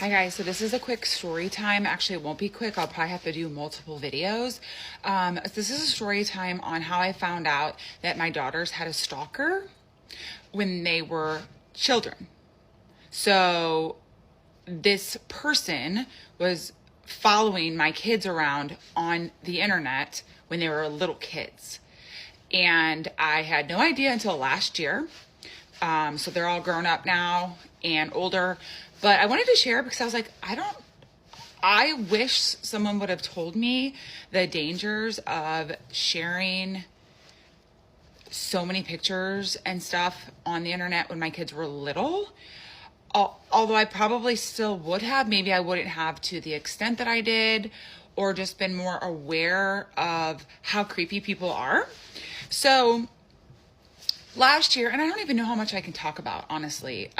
Hi guys, so this is a quick story time. Actually, it won't be quick. I'll probably have to do multiple videos. This is a story time on how I found out that my daughters had a stalker when they were children. So this person was following my kids around on the internet when they were little kids. And I had no idea until last year. So they're all grown up now and older. But I wanted to share because I was like, I wish someone would have told me the dangers of sharing so many pictures and stuff on the internet when my kids were little. Although I probably still would have, maybe I wouldn't have to the extent that I did, or just been more aware of how creepy people are. So last year, and I don't even know how much I can talk about, honestly.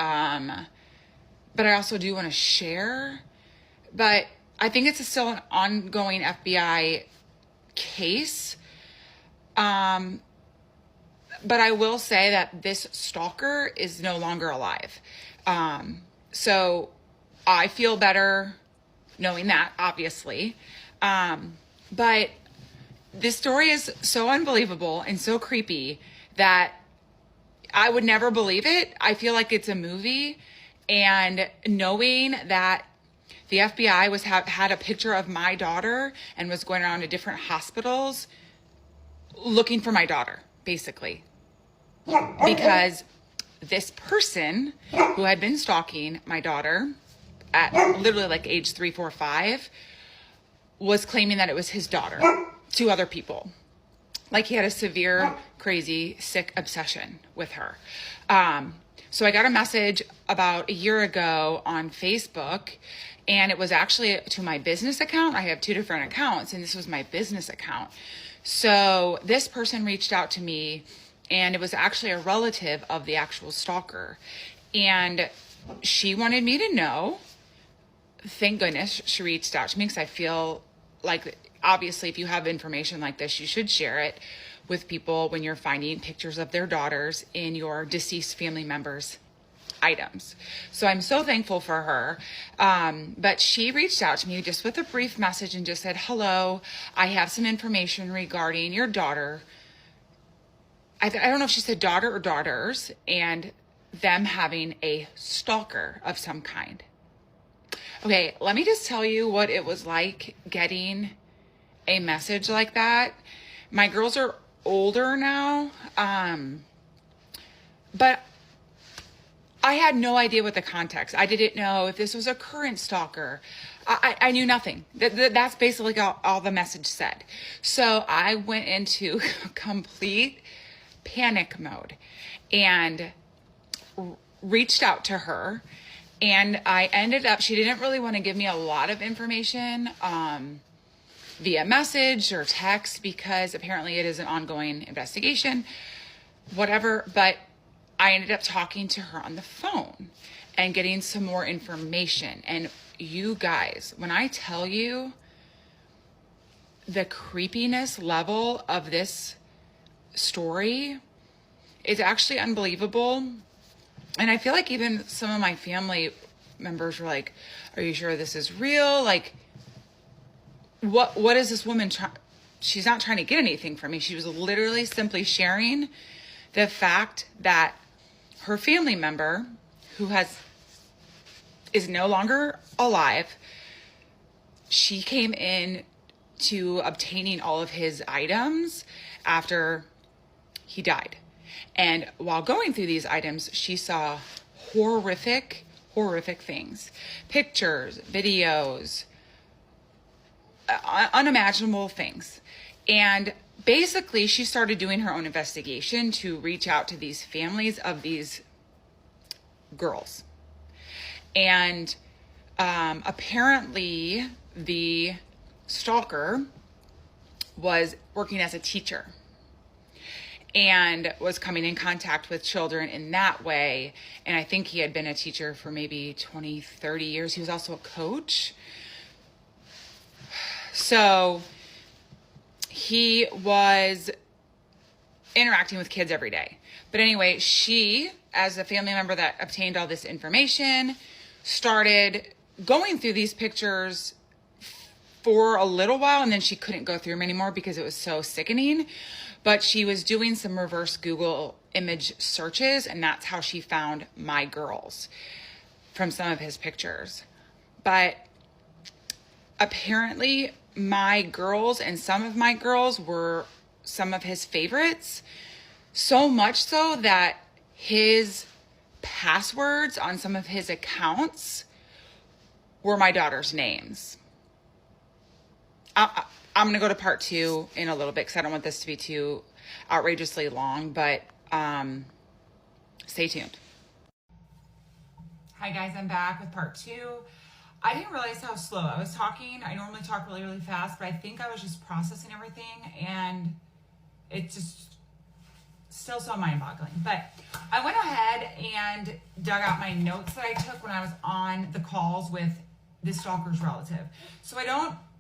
But I also do want to share. But I think it's still an ongoing FBI case. But I will say that this stalker is no longer alive. So I feel better knowing that, obviously. But this story is so unbelievable and so creepy that I would never believe it. I feel like it's a movie. And knowing that the FBI had a picture of my daughter and was going around to different hospitals looking for my daughter, basically. Because this person who had been stalking my daughter at literally like age 3, 4, 5 was claiming that it was his daughter to other people. Like he had a severe, crazy, sick obsession with her. So I got a message about a year ago on Facebook, and it was actually to my business account. I have 2 different accounts, and this was my business account. So this person reached out to me, and it was actually a relative of the actual stalker. And she wanted me to know. Thank goodness she reached out to me, because I feel like, obviously, if you have information like this, you should share it with people when you're finding pictures of their daughters in your deceased family members' items. So I'm so thankful for her. But she reached out to me just with a brief message and just said, hello, I have some information regarding your daughter. I don't know if she said daughter or daughters, and them having a stalker of some kind. Okay, let me just tell you what it was like getting a message like that. My girls are older now, but I had no idea what the context. I didn't know if this was a current stalker. I knew nothing. That's basically all the message said. So I went into complete panic mode and reached out to her. And I ended up, she didn't really want to give me a lot of information via message or text, because apparently it is an ongoing investigation, whatever. But I ended up talking to her on the phone and getting some more information. And you guys, when I tell you the creepiness level of this story, it's actually unbelievable. And I feel like even some of my family members were like, are you sure this is real? Like, what is this woman she's not trying to get anything from me. She was literally simply sharing the fact that her family member, who is no longer alive, she came in to obtaining all of his items after he died. And while going through these items, she saw horrific things. Pictures, videos, unimaginable things. And basically, she started doing her own investigation to reach out to these families of these girls. And apparently, the stalker was working as a teacher and was coming in contact with children in that way. And I think he had been a teacher for maybe 20, 30 years. He was also a coach. So he was interacting with kids every day. But anyway, she, as a family member that obtained all this information, started going through these pictures for a little while, and then she couldn't go through them anymore because it was so sickening. But she was doing some reverse Google image searches, and that's how she found my girls from some of his pictures. But apparently my girls and some of my girls were some of his favorites, so much so that his passwords on some of his accounts were my daughter's names. I'm going to go to part 2 in a little bit because I don't want this to be too outrageously long, but stay tuned. Hi guys, I'm back with part 2. I didn't realize how slow I was talking. I normally talk really, really fast, but I think I was just processing everything, and it just still so mind-boggling. But I went ahead and dug out my notes that I took when I was on the calls with the stalker's relative. So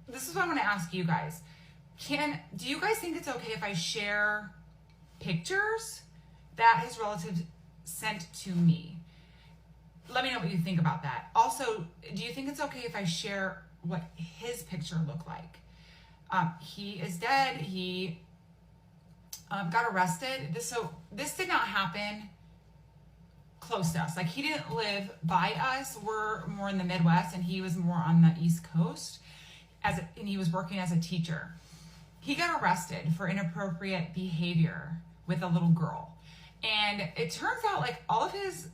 this is what I want to ask you guys. Do you guys think it's okay if I share pictures that his relatives sent to me? Let me know what you think about that. Also, do you think it's okay if I share what his picture looked like? He is dead. He got arrested. This did not happen close to us. Like, he didn't live by us. We're more in the Midwest, and he was more on the East Coast, and he was working as a teacher. He got arrested for inappropriate behavior with a little girl. And it turns out, like, all of his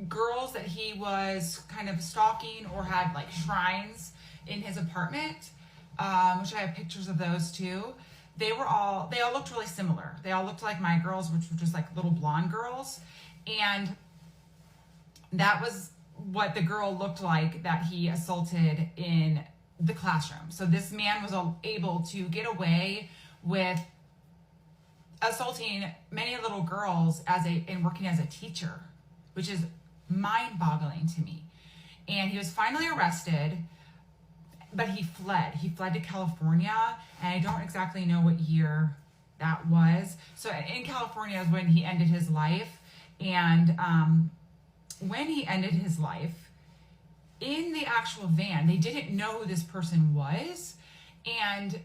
girls that he was kind of stalking or had like shrines in his apartment, which I have pictures of those too, they all looked really similar. They all looked like my girls, which were just like little blonde girls. And that was what the girl looked like that he assaulted in the classroom. So this man was able to get away with assaulting many little girls and working as a teacher, which is mind-boggling to me. And he was finally arrested, but he fled. He fled to California, and I don't exactly know what year that was. So in California is when he ended his life. And when he ended his life, in the actual van, they didn't know who this person was, and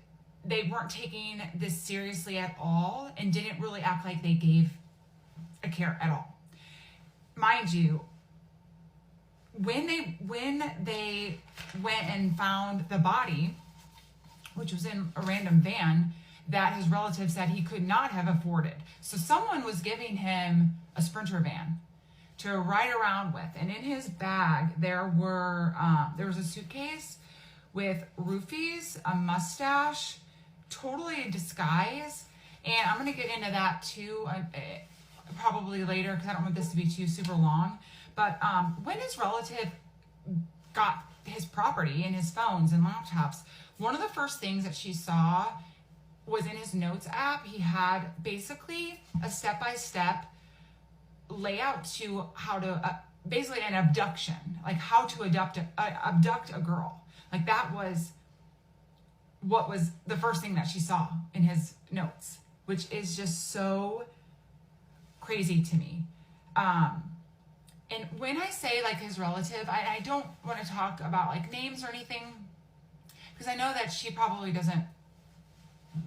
they weren't taking this seriously at all and didn't really act like they gave a care at all. Mind you, when they went and found the body, which was in a random van that his relative said he could not have afforded. So someone was giving him a Sprinter van to ride around with. And in his bag, there was a suitcase with roofies, a mustache, totally in disguise. And I'm going to get into that too, probably later, because I don't want this to be too super long. But when his relative got his property and his phones and laptops, one of the first things that she saw was in his notes app. He had basically a step-by-step layout to how to, basically an abduction, like how to abduct a girl. Like, that was what was the first thing that she saw in his notes, which is just so crazy to me. And when I say like his relative, I don't want to talk about like names or anything, because I know that she probably doesn't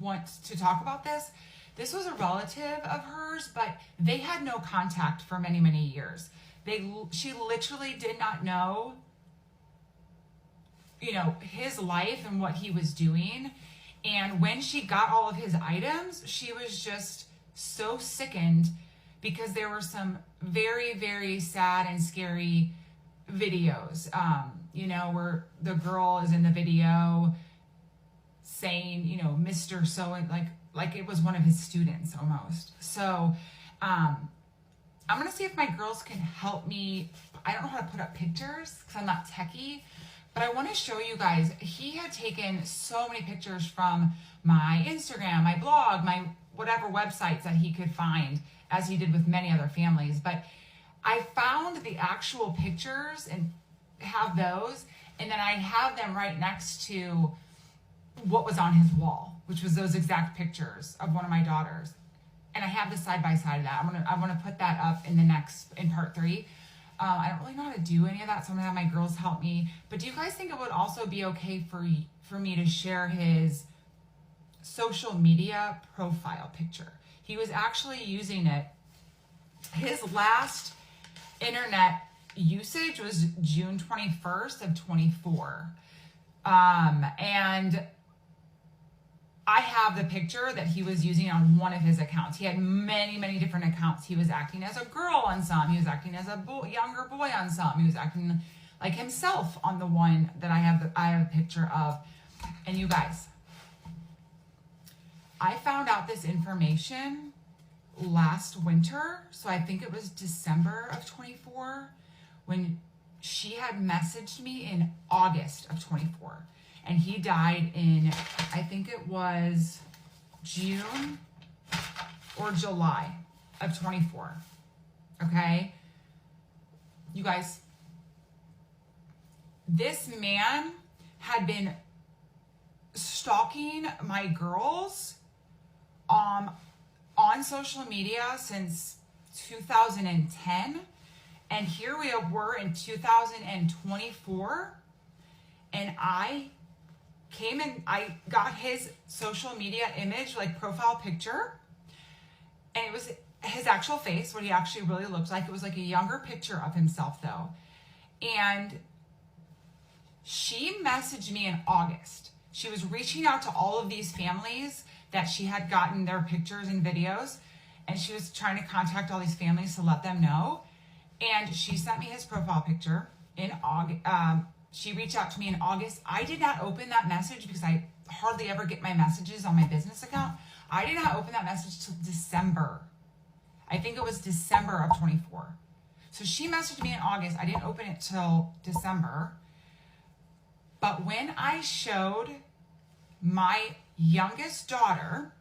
want to talk about this. This was a relative of hers, but they had no contact for many, many years. She literally did not know, his life and what he was doing. And when she got all of his items, she was just so sickened, because there were some very, very sad and scary videos, where the girl is in the video saying, Mr. So, like it was one of his students almost. So I'm going to see if my girls can help me. I don't know how to put up pictures because I'm not techie, but I want to show you guys. He had taken so many pictures from my Instagram, my blog, my whatever websites that he could find, as he did with many other families. But I found the actual pictures and have those, and then I have them right next to what was on his wall, which was those exact pictures of one of my daughters. And I have the side by side of that. I want to put that up in part 3. I don't really know how to do any of that, so I'm gonna have my girls help me. But do you guys think it would also be okay for me to share his social media profile picture? He was actually using it. His last internet usage was June 21st of 24. And I have the picture that he was using on one of his accounts. He had many, many different accounts. He was acting as a girl on some. He was acting as a younger boy on some. He was acting like himself on the one that I have a picture of. And you guys, I found out this information last winter. So I think it was December of 24 when she had messaged me in August of 24. And he died in, I think it was June or July of 24. Okay? You guys, this man had been stalking my girls on social media since 2010. And here we were in 2024. And I came and I got his social media image, like profile picture, and it was his actual face, what he actually really looked like. It was like a younger picture of himself though. And she messaged me in August. She was reaching out to all of these families that she had gotten their pictures and videos, and she was trying to contact all these families to let them know. And she sent me his profile picture in August. She reached out to me in August. I did not open that message because I hardly ever get my messages on my business account. I did not open that message till December. I think it was December of 24. So she messaged me in August. I didn't open it till December. But when I showed my youngest daughter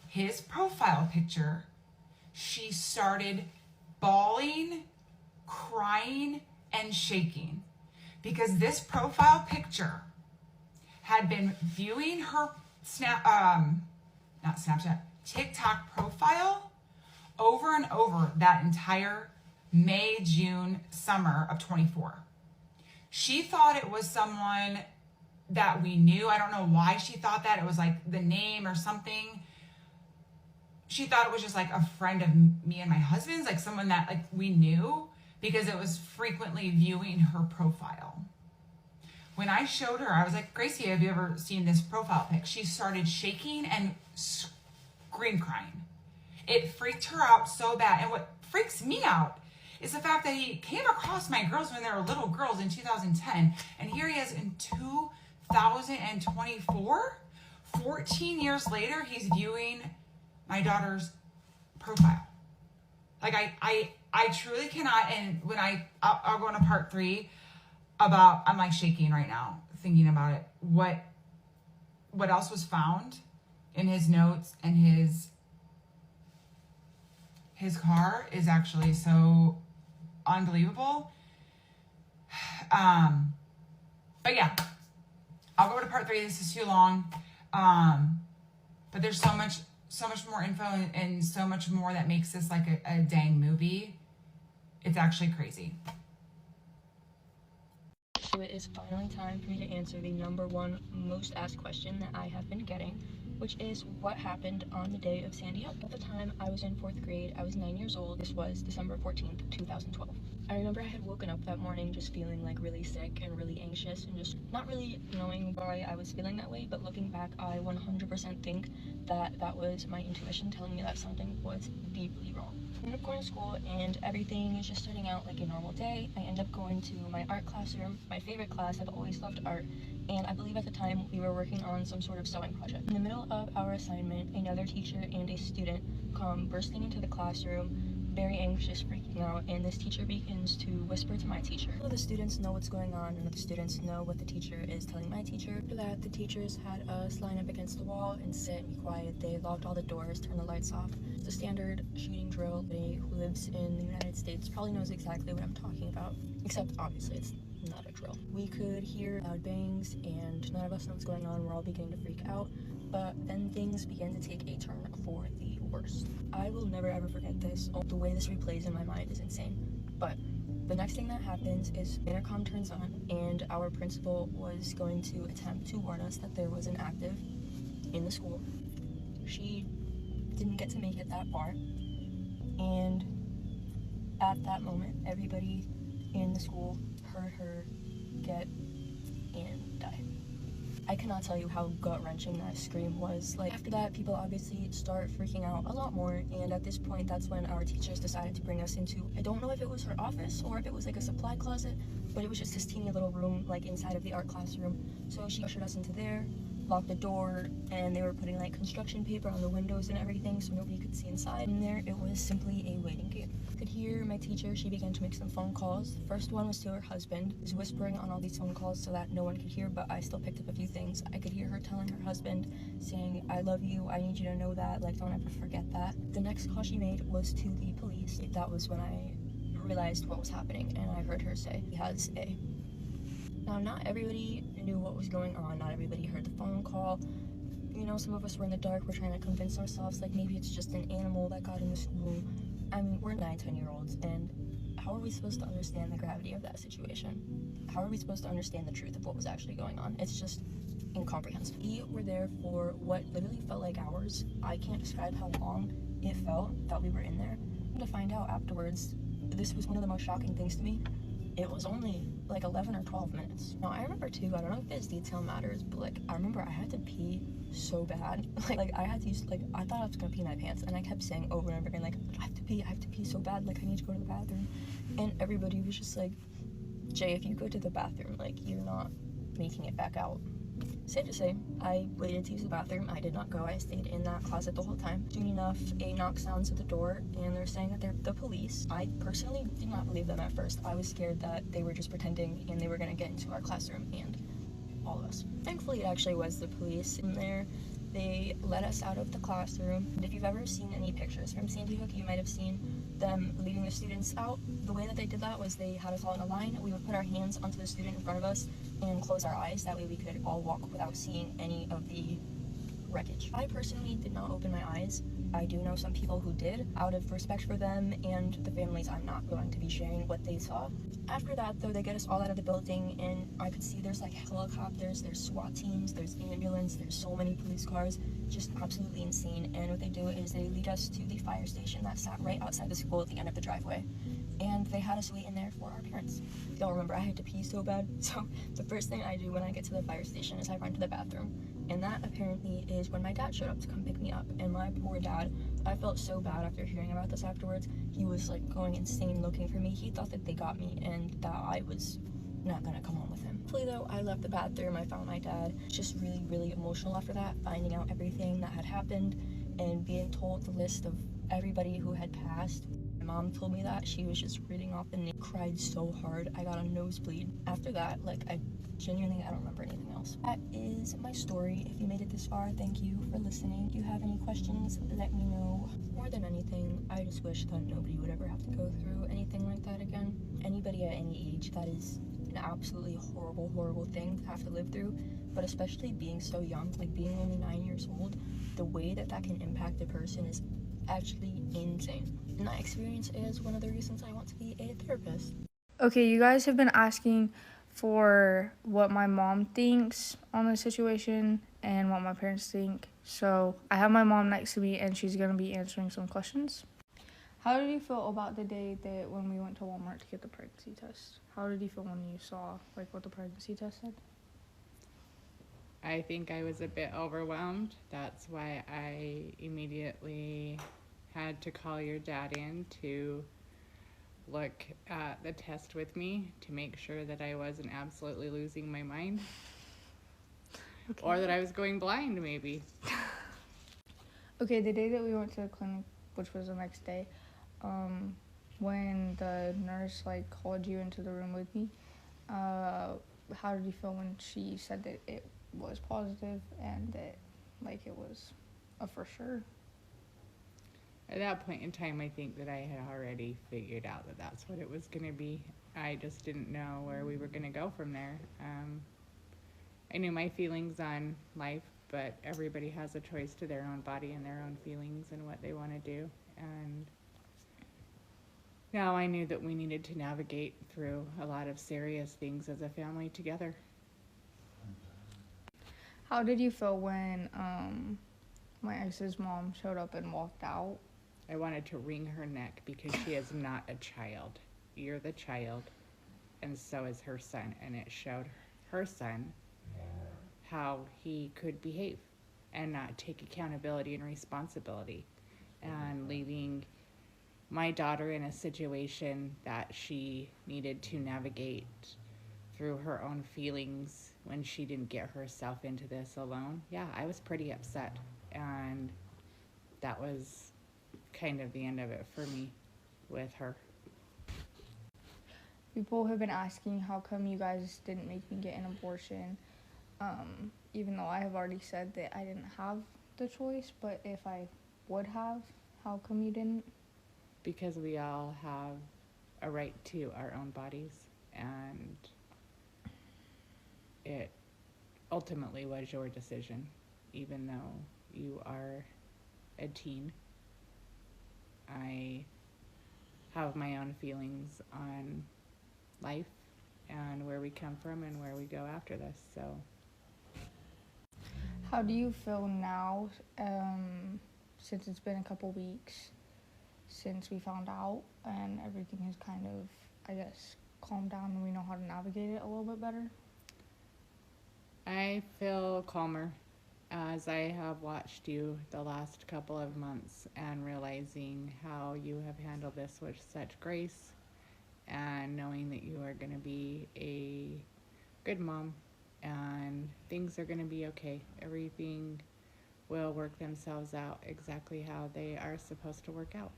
his profile picture, she started bawling, crying, and shaking. Because this profile picture had been viewing her TikTok profile over and over that entire May, June, summer of 24. She thought it was someone that we knew. I don't know why she thought that. It was like the name or something. She thought it was just like a friend of me and my husband's, like someone that like we knew, because it was frequently viewing her profile. When I showed her, I was like, Gracie, have you ever seen this profile pic? She started shaking and scream crying. It freaked her out so bad. And what freaks me out is the fact that he came across my girls when they were little girls in 2010. And here he is in 2024, 14 years later, he's viewing my daughter's profile. Like I truly cannot. And when I'll go into part 3 about, I'm like shaking right now thinking about it. What else was found in his notes and his car is actually so unbelievable. But yeah, I'll go to part 3. This is too long. But there's so much more info and so much more that makes this like a dang movie. It's actually crazy. So it is finally time for me to answer the #1 most asked question that I have been getting, which is what happened on the day of Sandy Hook. At the time, I was in 4th grade. I was 9 years old. This was December 14th, 2012. I remember I had woken up that morning just feeling like really sick and really anxious and just not really knowing why I was feeling that way, but looking back, I 100% think that that was my intuition telling me that something was deeply wrong. I ended up going to school and everything is just starting out like a normal day. I end up going to my art classroom, my favorite class. I've always loved art, and I believe at the time we were working on some sort of sewing project. In the middle of our assignment, another teacher and a student come bursting into the classroom, very anxious, freaking out, and this teacher begins to whisper to my teacher. So the students know what's going on, and the students know what the teacher is telling my teacher. After that, the teachers had us line up against the wall and sit and be quiet. They locked all the doors, turned the lights off. It's a standard shooting drill. Anybody who lives in the United States probably knows exactly what I'm talking about, except obviously it's not a drill. We could hear loud bangs, and none of us know what's going on. We're all beginning to freak out, but then things began to take a turn for the worst. I will never ever forget this. The way this replays in my mind is insane, but The next thing that happens is intercom turns on, and our principal was going to attempt to warn us that there was an active in the school. She didn't get to make it that far, and at that moment, everybody in the school heard her get and die. I cannot tell you how gut-wrenching that scream was. Like, after that, people obviously start freaking out a lot more, and at this point, that's when our teachers decided to bring us into, I don't know if it was her office or if it was like a supply closet, but it was just this teeny little room, like inside of the art classroom. So she ushered us into there, locked the door, and they were putting like construction paper on the windows and everything so nobody could see inside. In there, it was simply a waiting game. I could hear my teacher. She began to make some phone calls. The first one was to her husband. He was whispering on all these phone calls so that no one could hear, but I still picked up a few things. I could hear her telling her husband, saying, "I love you, I need you to know that, like, don't ever forget that." The next call she made was to the police. That was when I realized what was happening, and I heard her say, "He has a..." Now, not everybody knew what was going on. Not everybody heard the phone call. You know, some of us were in the dark. We're trying to convince ourselves, like, maybe it's just an animal that got in the school. I mean, we're 9, 10-year-olds, and how are we supposed to understand the gravity of that situation? How are we supposed to understand the truth of what was actually going on? It's just incomprehensible. We were there for what literally felt like hours. I can't describe how long it felt that we were in there. To find out afterwards, this was one of the most shocking things to me. It was only like 11 or 12 minutes. Now, I remember too, I don't know if this detail matters, but like, I remember I had to pee so bad. Like I had to use, like, I thought I was gonna pee in my pants, and I kept saying over and over again, like, I have to pee so bad, like, I need to go to the bathroom. And everybody was just like, "Jay, if you go to the bathroom, like, you're not making it back out." Safe to say, I waited to use the bathroom. I did not go. I stayed in that closet the whole time. Soon enough, a knock sounds at the door, and they're saying that they're the police. I personally did not believe them at first. I was scared that they were just pretending and they were gonna get into our classroom and all of us. Thankfully, it actually was the police in there. They let us out of the classroom. And if you've ever seen any pictures from Sandy Hook, you might have seen them leading the students out. The way that they did that was they had us all in a line. We would put our hands onto the student in front of us and close our eyes. That way we could all walk without seeing any of the wreckage. I personally did not open my eyes. I do know some people who did. Out of respect for them and the families, I'm not going to be sharing what they saw. After that, though, they get us all out of the building, and I could see there's like helicopters, there's SWAT teams, there's ambulance, there's so many police cars, just absolutely insane. And what they do is they lead us to the fire station that sat right outside the school at the end of the driveway, and they had us wait in there for our parents. Don't remember, I had to pee so bad, so the first thing I do when I get to the fire station is I run to the bathroom, and that apparently is when my dad showed up to come pick me up. And my poor dad, I felt so bad after hearing about this afterwards. He was like going insane looking for me. He thought that they got me and that I was not gonna come home with him. Hopefully though, I left the bathroom, I found my dad. Just really, really emotional after that, finding out everything that had happened and being told the list of everybody who had passed. My mom told me that. She was just reading off the name, cried so hard. I got a nosebleed. After that, like, I genuinely, I don't remember anything else. That is my story. If you made it this far, thank you for listening. If you have any questions, let me know. More than anything, I just wish that nobody would ever have to go through anything like that again. Anybody at any age, that is an absolutely horrible, horrible thing to have to live through. But especially being so young, like being only 9 years old, the way that that can impact a person is actually insane. And that experience is one of the reasons I want to be a therapist. Okay, you guys have been asking for what my mom thinks on the situation and what my parents think. So I have my mom next to me, and she's going to be answering some questions. How did you feel about the day that when we went to Walmart to get the pregnancy test? How did you feel when you saw like what the pregnancy test said? I think I was a bit overwhelmed. That's why I immediately had to call your dad in to look at the test with me to make sure that I wasn't absolutely losing my mind. Okay. Or that I was going blind, maybe. Okay, the day that we went to the clinic, which was the next day, when the nurse like called you into the room with me, how did you feel when she said that it was positive and that like it was a for sure? At that point in time, I think that I had already figured out that that's what it was going to be. I just didn't know where we were going to go from there. I knew my feelings on life, but everybody has a choice to their own body and their own feelings and what they want to do. And now I knew that we needed to navigate through a lot of serious things as a family together. How did you feel when my ex's mom showed up and walked out? I wanted to wring her neck because she is not a child. You're the child, and so is her son. And it showed her son how he could behave and not take accountability and responsibility, and leaving my daughter in a situation that she needed to navigate through her own feelings when she didn't get herself into this alone. Yeah, I was pretty upset, and that was kind of the end of it for me with her. People have been asking how come you guys didn't make me get an abortion, even though I have already said that I didn't have the choice, but if I would have, how come you didn't? Because we all have a right to our own bodies, and it ultimately was your decision, even though you are a teen. I have my own feelings on life and where we come from and where we go after this, so. How do you feel now, since it's been a couple weeks since we found out and everything has kind of, I guess, calmed down and we know how to navigate it a little bit better? I feel calmer as I have watched you the last couple of months and realizing how you have handled this with such grace, and knowing that you are going to be a good mom and things are going to be okay. Everything will work themselves out exactly how they are supposed to work out.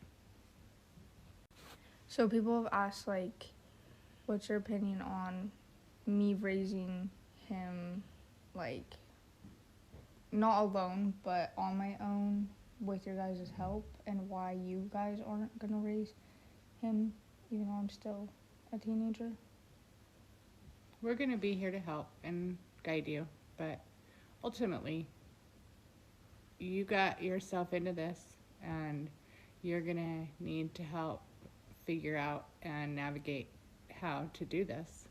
So people have asked, like, what's your opinion on me raising him, like, not alone, but on my own with your guys' help, and why you guys aren't going to raise him even though I'm still a teenager? We're going to be here to help and guide you, but ultimately, you got yourself into this, and you're going to need to help figure out and navigate how to do this,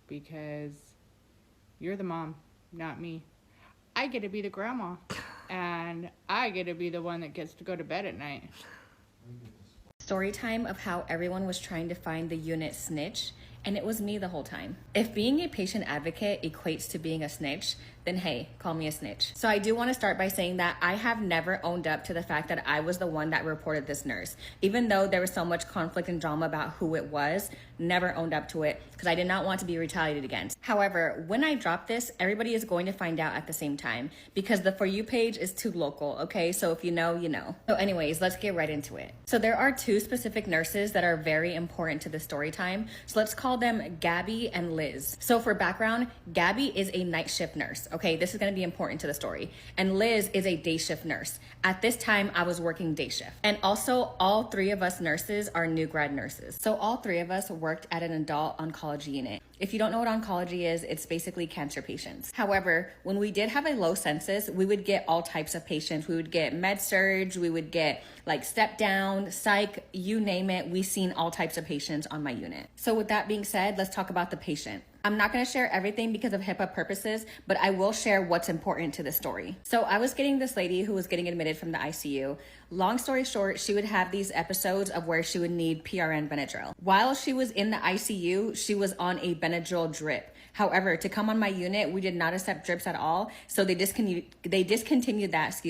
because you're the mom, not me. I get to be the grandma, and I get to be the one that gets to go to bed at night. Story time of how everyone was trying to find the unit snitch, and it was me the whole time. If being a patient advocate equates to being a snitch, then hey, call me a snitch. So I do want to start by saying that I have never owned up to the fact that I was the one that reported this nurse. Even though there was so much conflict and drama about who it was, never owned up to it because I did not want to be retaliated against. However, when I drop this, everybody is going to find out at the same time because the For You page is too local, okay? So if you know, you know. So anyways, let's get right into it. So there are two specific nurses that are very important to the story time. So let's call them Gabby and Liz. So for background, Gabby is a night shift nurse. Okay, this is going to be important to the story. And Liz is a day shift nurse. At this time, I was working day shift. And also, all three of us nurses are new grad nurses. So all three of us worked at an adult oncology unit. If you don't know what oncology is, it's basically cancer patients. However, when we did have a low census, we would get all types of patients. We would get med surg, we would get like step down, psych, you name it. We've seen all types of patients on my unit. So with that being said, let's talk about the patient. I'm not going to share everything because of HIPAA purposes, but I will share what's important to the story. So I was getting this lady who was getting admitted from the ICU. Long story short, she would have these episodes of where she would need PRN Benadryl. While she was in the ICU, she was on a Benadryl drip. However, to come on my unit, we did not accept drips at all. So they discontinued that,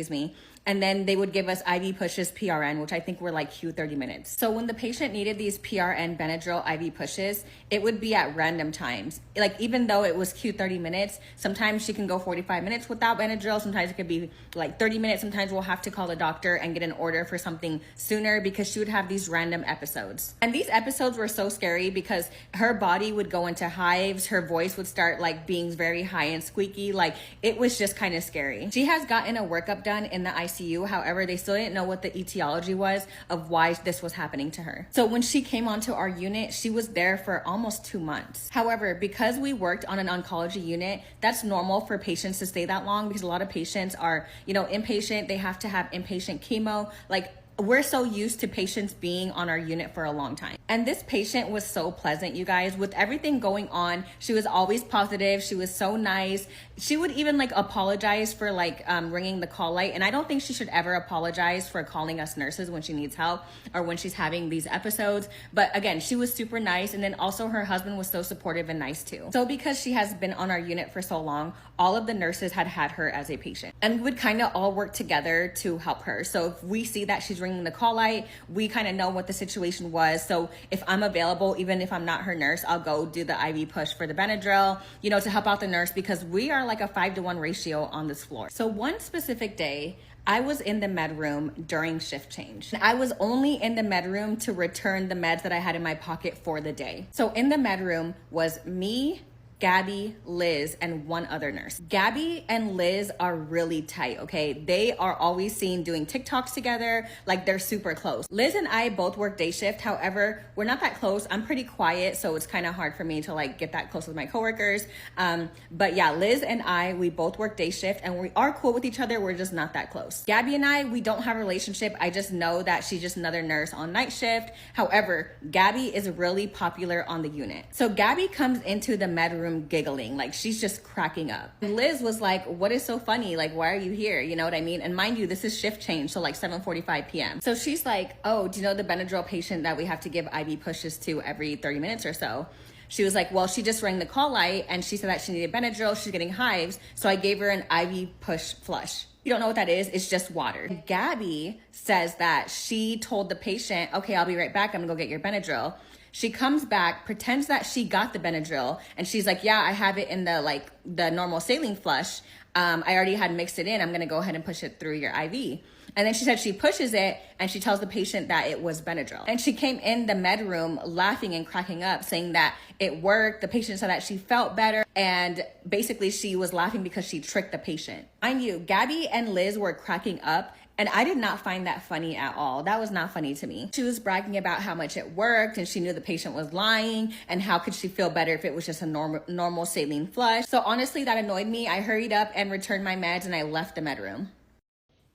and then they would give us IV pushes PRN, which I think were like Q30 minutes. So when the patient needed these PRN Benadryl IV pushes, it would be at random times. Like even though it was Q30 minutes, sometimes she can go 45 minutes without Benadryl. Sometimes it could be like 30 minutes. Sometimes we'll have to call the doctor and get an order for something sooner because she would have these random episodes. And these episodes were so scary because her body would go into hives. Her voice would start like being very high and squeaky. Like it was just kind of scary. She has gotten a workup done in the ICU. However, they still didn't know what the etiology was of why this was happening to her. So when she came onto our unit, she was there for almost 2 months. However, because we worked on an oncology unit, that's normal for patients to stay that long because a lot of patients are, inpatient. They have to have inpatient chemo. Like we're so used to patients being on our unit for a long time. And this patient was so pleasant, you guys. With everything going on, she was always positive. She was so nice. She would even like apologize for like ringing the call light. And I don't think she should ever apologize for calling us nurses when she needs help or when she's having these episodes. But again, she was super nice. And then also her husband was so supportive and nice too. So because she has been on our unit for so long, all of the nurses had her as a patient, and we would kind of all work together to help her. So if we see that she's ringing the call light, we kind of know what the situation was. So if I'm available, even if I'm not her nurse, I'll go do the IV push for the Benadryl, you know, to help out the nurse, because we are like a 5-to-1 ratio on this floor. So one specific day, I was in the med room during shift change. I was only in the med room to return the meds that I had in my pocket for the day. So in the med room was me, Gabby, Liz, and one other nurse. Gabby and Liz are really tight, okay? They are always seen doing Tik Toks together, like they're super close. Liz and I both work day shift. However, we're not that close. I'm pretty quiet, so it's kind of hard for me to like get that close with my coworkers. But yeah, Liz and I, we both work day shift, and we are cool with each other. We're just not that close. Gabby and I, we don't have a relationship. I just know that she's just another nurse on night shift. However, Gabby is really popular on the unit. So Gabby comes into the med room giggling, like she's just cracking up. And Liz was like, what is so funny? Like, why are you here? You know what I mean? And mind you, this is shift change, so like 7:45 p.m. So she's like, oh, do you know the Benadryl patient that we have to give IV pushes to every 30 minutes or so? She was like, well, she just rang the call light and she said that she needed Benadryl. She's getting hives. So I gave her an IV push flush. You don't know what that is? It's just water. Gabby says that she told the patient, okay, I'll be right back. I'm gonna go get your Benadryl. She comes back, pretends that she got the Benadryl, and she's like, yeah, I have it in the normal saline flush. I already had mixed it in. I'm gonna go ahead and push it through your IV. And then she said she pushes it and she tells the patient that it was Benadryl. And she came in the med room laughing and cracking up, saying that it worked. The patient said that she felt better. And basically she was laughing because she tricked the patient. Mind you, Gabby and Liz were cracking up, and I did not find that funny at all. That was not funny to me. She was bragging about how much it worked, and she knew the patient was lying, and how could she feel better if it was just a normal saline flush. So honestly, that annoyed me. I hurried up and returned my meds, and I left the med room.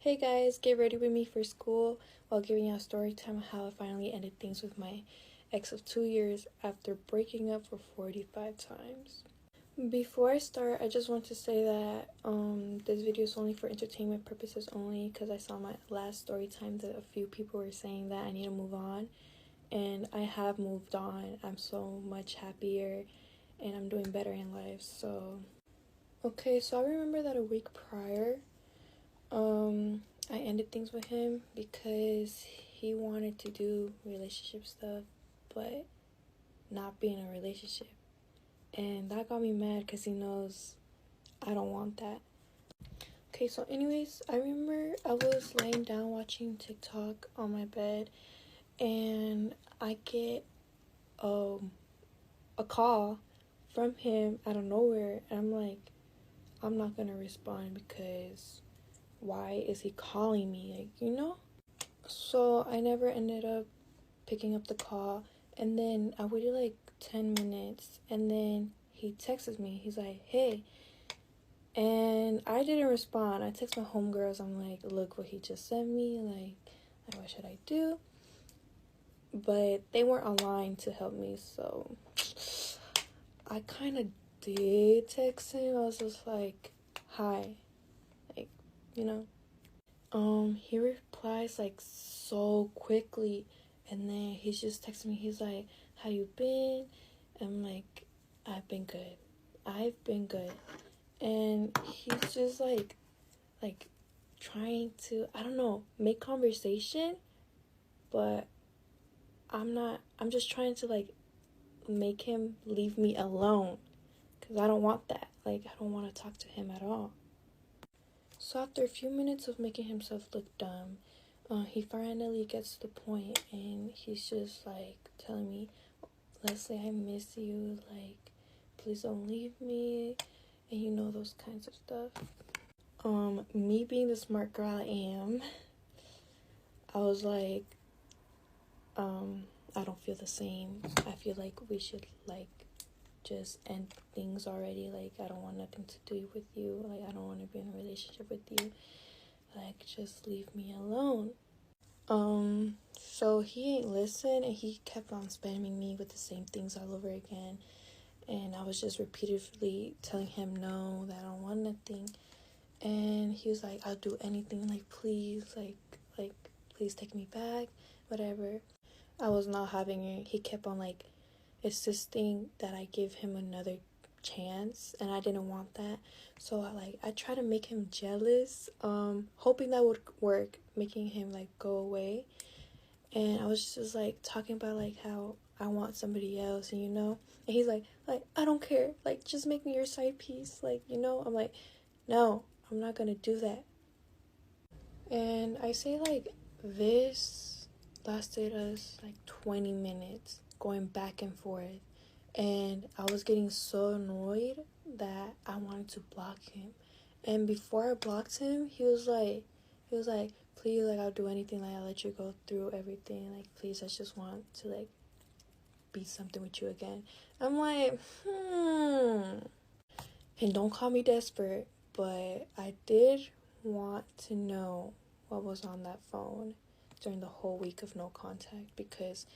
Hey guys, get ready with me for school while giving you a story time of how I finally ended things with my ex of 2 years after breaking up for 45 times. Before I start, I just want to say that this video is only for entertainment purposes only, because I saw my last story time that a few people were saying that I need to move on, and I have moved on. I'm so much happier and I'm doing better in life. So okay, so I remember that a week prior I ended things with him because he wanted to do relationship stuff but not be in a relationship. And that got me mad because he knows I don't want that. Okay, so anyways, I remember I was laying down watching TikTok on my bed, and I get a call from him out of nowhere. And I'm like, I'm not going to respond because why is he calling me? Like, you know? So I never ended up picking up the call. And then I waited like 10 minutes, and then he texts me. He's like, hey. And I didn't respond. I text my homegirls. I'm like, look what he just sent me. Like, what should I do? But they weren't online to help me, so I kind of did text him. I was just like, hi. Like, you know? He replies like so quickly. And then he's just texting me. He's like, how you been? I'm like, I've been good. I've been good. And he's just like trying to, I don't know, make conversation. But I'm just trying to like make him leave me alone. Because I don't want that. Like, I don't want to talk to him at all. So after a few minutes of making himself look dumb, he finally gets to the point, and he's just like telling me, Leslie, I miss you, like, please don't leave me, and you know, those kinds of stuff. Me being the smart girl I am, I was like, I don't feel the same. I feel like we should like just end things already. Like, I don't want nothing to do with you. Like, I don't want to be in a relationship with you. Like, just leave me alone. So he ain't listen, and he kept on spamming me with the same things all over again. And I was just repeatedly telling him no, that I don't want nothing. And he was like, I'll do anything, like, please, like, please take me back, whatever. I was not having it. He kept on, like, insisting that I give him another chance, and I didn't want that. So I tried to make him jealous, hoping that would work, making him, like, go away. And I was just, like, talking about, like, how I want somebody else, and, and he's like, I don't care, like, just make me your side piece, like, I'm like, no, I'm not gonna do that. And I say, like, this lasted us, like, 20 minutes, going back and forth, and I was getting so annoyed that I wanted to block him. And before I blocked him, he was like, please, like, I'll do anything, like, I'll let you go through everything, like, please, I just want to, like, be something with you again. I'm like, And don't call me desperate, but I did want to know what was on that phone during the whole week of no contact, because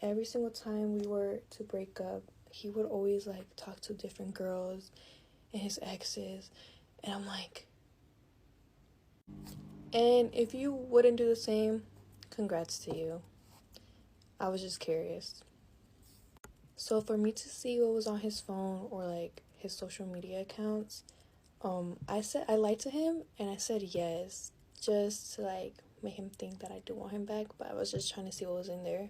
every single time we were to break up, he would always, like, talk to different girls and his exes, and I'm like, and if you wouldn't do the same, congrats to you. I was just curious. So for me to see what was on his phone, or, like, his social media accounts, I lied to him, and I said yes, just to, like, make him think that I do want him back, but I was just trying to see what was in there.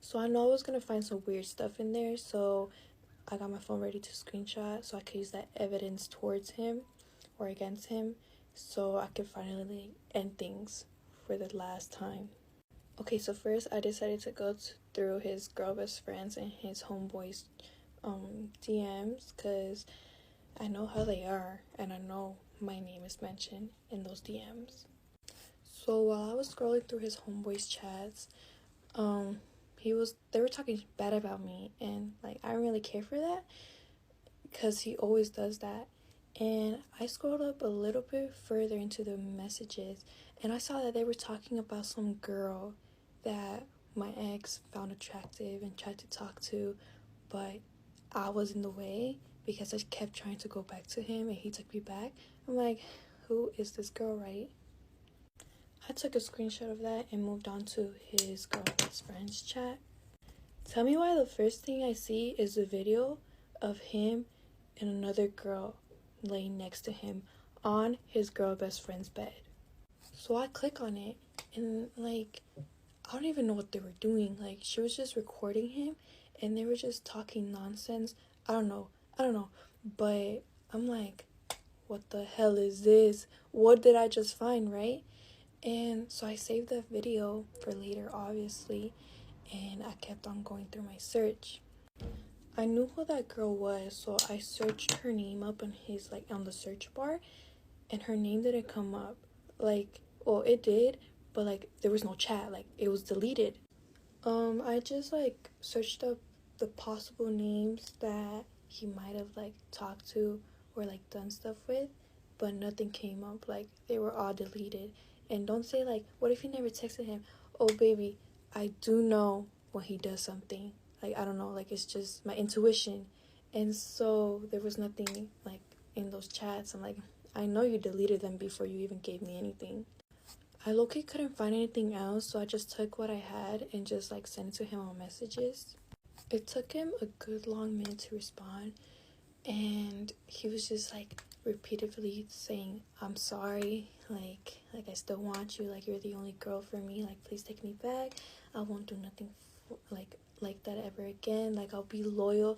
So I know I was gonna find some weird stuff in there, so I got my phone ready to screenshot so I could use that evidence towards him or against him, so I could finally end things for the last time. Okay, so first I decided to go through his girl best friends and his homeboys DMs, because I know how they are, and I know my name is mentioned in those DMs. So while I was scrolling through his homeboys chats, they were talking bad about me, and, like, I don't really care for that, because he always does that. And I scrolled up a little bit further into the messages, and I saw that they were talking about some girl that my ex found attractive and tried to talk to, but I was in the way because I kept trying to go back to him, and he took me back. I'm like, who is this girl, right? I took a screenshot of that and moved on to his girl best friends chat. Tell me why the first thing I see is a video of him and another girl laying next to him on his girl best friend's bed. So I click on it, and, like, I don't even know what they were doing. Like, she was just recording him, and they were just talking nonsense. I don't know, but I'm like, what the hell is this? What did I just find, right? And so I saved that video for later, obviously, and I kept on going through my search. I knew who that girl was, so I searched her name up on the search bar, and her name didn't come up. Like, well, it did, but, like, there was no chat. Like, it was deleted. I just, like, searched up the possible names that he might have, like, talked to or, like, done stuff with, but nothing came up. Like, they were all deleted. And don't say, like, what if you never texted him? Oh, baby, I do know when he does something. Like, I don't know, like, it's just my intuition. And so there was nothing, like, in those chats. I'm like, I know you deleted them before you even gave me anything. I low-key couldn't find anything else, so I just took what I had and just, like, sent it to him on messages. It took him a good long minute to respond, and he was just, like, repeatedly saying, I'm sorry, like I still want you, like, you're the only girl for me, like, please take me back, I won't do nothing like that ever again, like, I'll be loyal,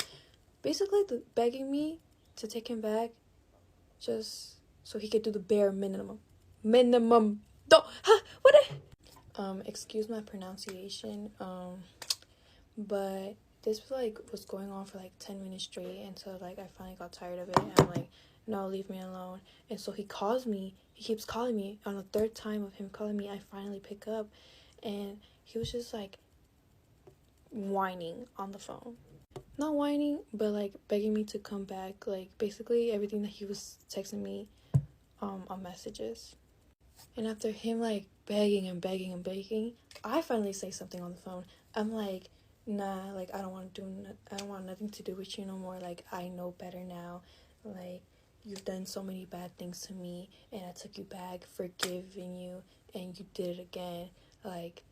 basically begging me to take him back just so he could do the bare minimum. Excuse my pronunciation, but this was going on for, like, 10 minutes straight until, like, I finally got tired of it, and I'm like, no, leave me alone. And so he keeps calling me. On the third time of him calling me, I finally pick up, and he was just, like, whining on the phone. Not whining, but, like, begging me to come back, like, basically everything that he was texting me on messages. And after him like begging and begging and begging, I finally say something on the phone. I'm like, nah, like I don't want nothing to do with you no more. Like I know better now. Like you've done so many bad things to me, and I took you back, forgiving you, and you did it again. Like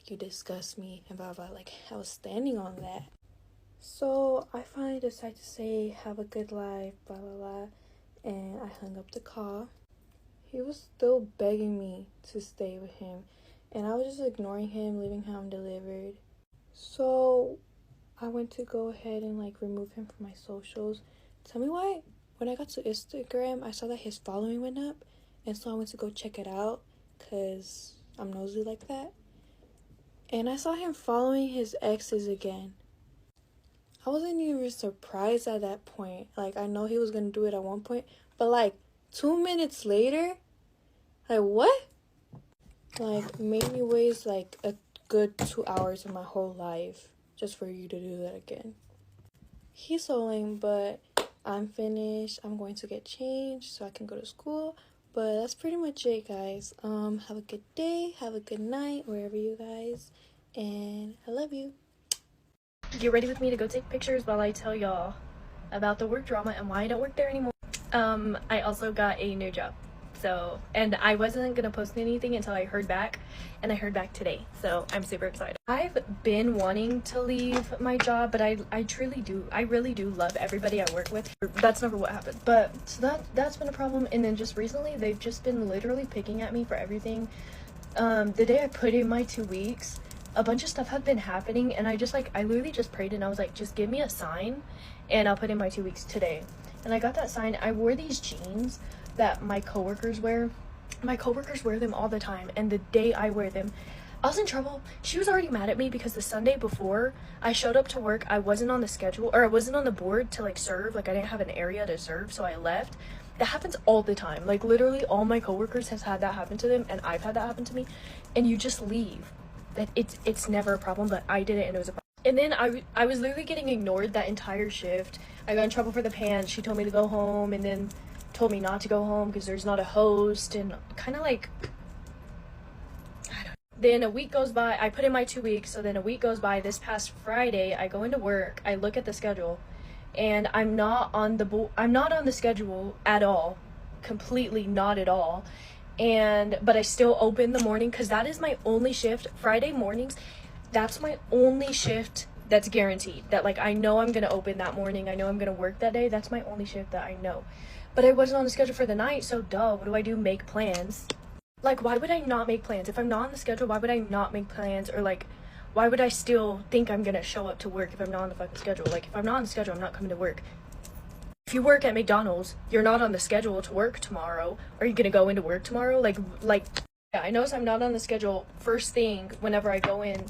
you disgust me and blah blah. Like I was standing on that. So I finally decided to say, have a good life, blah blah blah, and I hung up the call. He was still begging me to stay with him, and I was just ignoring him, leaving him undelivered. So I went to go ahead and like remove him from my socials. Tell me why when I got to Instagram, I saw that his following went up, and so I went to go check it out because I'm nosy like that. And I saw him following his exes again. I wasn't even surprised at that point. Like, I know he was gonna do it at one point, but like 2 minutes later, like what? Like made me waste like a good 2 hours of my whole life just for you to do that again. He's so lame, but I'm finished. I'm going to get changed so I can go to school. But that's pretty much it, guys. Have a good day, have a good night, wherever you guys, and I love you. Get ready with me to go take pictures while I tell y'all about the work drama and why I don't work there anymore. I also got a new job. So, and I wasn't gonna post anything until I heard back, and I heard back today. So I'm super excited. I've been wanting to leave my job, but I really do love everybody I work with. That's never what happened. But so that's been a problem. And then just recently, they've just been literally picking at me for everything. The day I put in my 2 weeks, a bunch of stuff had been happening, and I literally just prayed, and I was like, just give me a sign and I'll put in my 2 weeks today. And I got that sign. I wore these jeans that my coworkers wear. My coworkers wear them all the time, and the day I wear them, I was in trouble. She was already mad at me because the Sunday before I showed up to work, I wasn't on the schedule, or I wasn't on the board to like serve. Like I didn't have an area to serve, so I left. That happens all the time. Like literally all my coworkers has had that happen to them, and I've had that happen to me. And you just leave. That it's never a problem, but I did it and it was a problem. And then I was literally getting ignored that entire shift. I got in trouble for the pants. She told me to go home, and then told me not to go home because there's not a host, and kind of like, I don't know. Then a week goes by. I put in my 2 weeks, so then a week goes by. This past Friday, I go into work. I look at the schedule, and I'm not on the schedule at all. Completely not at all. But I still open the morning because that is my only shift. Friday mornings, that's my only shift that's guaranteed. That like I know I'm gonna open that morning. I know I'm gonna work that day. That's my only shift that I know. But I wasn't on the schedule for the night, so duh, what do I do? Make plans. Like, why would I not make plans? If I'm not on the schedule, why would I not make plans? Or like, why would I still think I'm gonna show up to work if I'm not on the fucking schedule? Like, if I'm not on the schedule, I'm not coming to work. If you work at McDonald's, you're not on the schedule to work tomorrow. Are you gonna go into work tomorrow? Like, yeah, I notice I'm not on the schedule first thing whenever I go in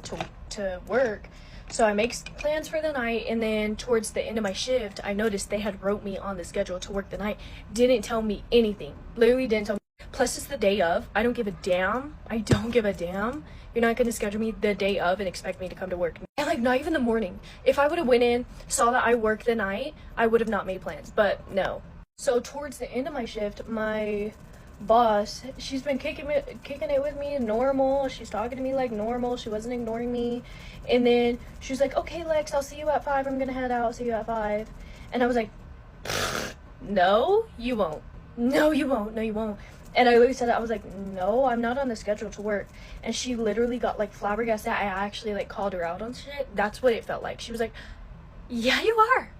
to work. So I make plans for the night, and then towards the end of my shift, I noticed they had wrote me on the schedule to work the night. Didn't tell me anything. Literally didn't tell me. Plus, it's the day of. I don't give a damn. I don't give a damn. You're not going to schedule me the day of and expect me to come to work. And like, not even the morning. If I would have went in, saw that I worked the night, I would have not made plans. But no. So towards the end of my shift, my boss, she's been kicking it with me normal. She's talking to me like normal. She wasn't ignoring me. And then she was like, okay, Lex, I'll see you at 5. I'm gonna head out. I'll see you at 5. And I was like, no, you won't. No, you won't. No, you won't. And I literally said that. I was like, no, I'm not on the schedule to work. And she literally got like flabbergasted. I actually like called her out on shit. That's what it felt like. She was like, yeah, you are.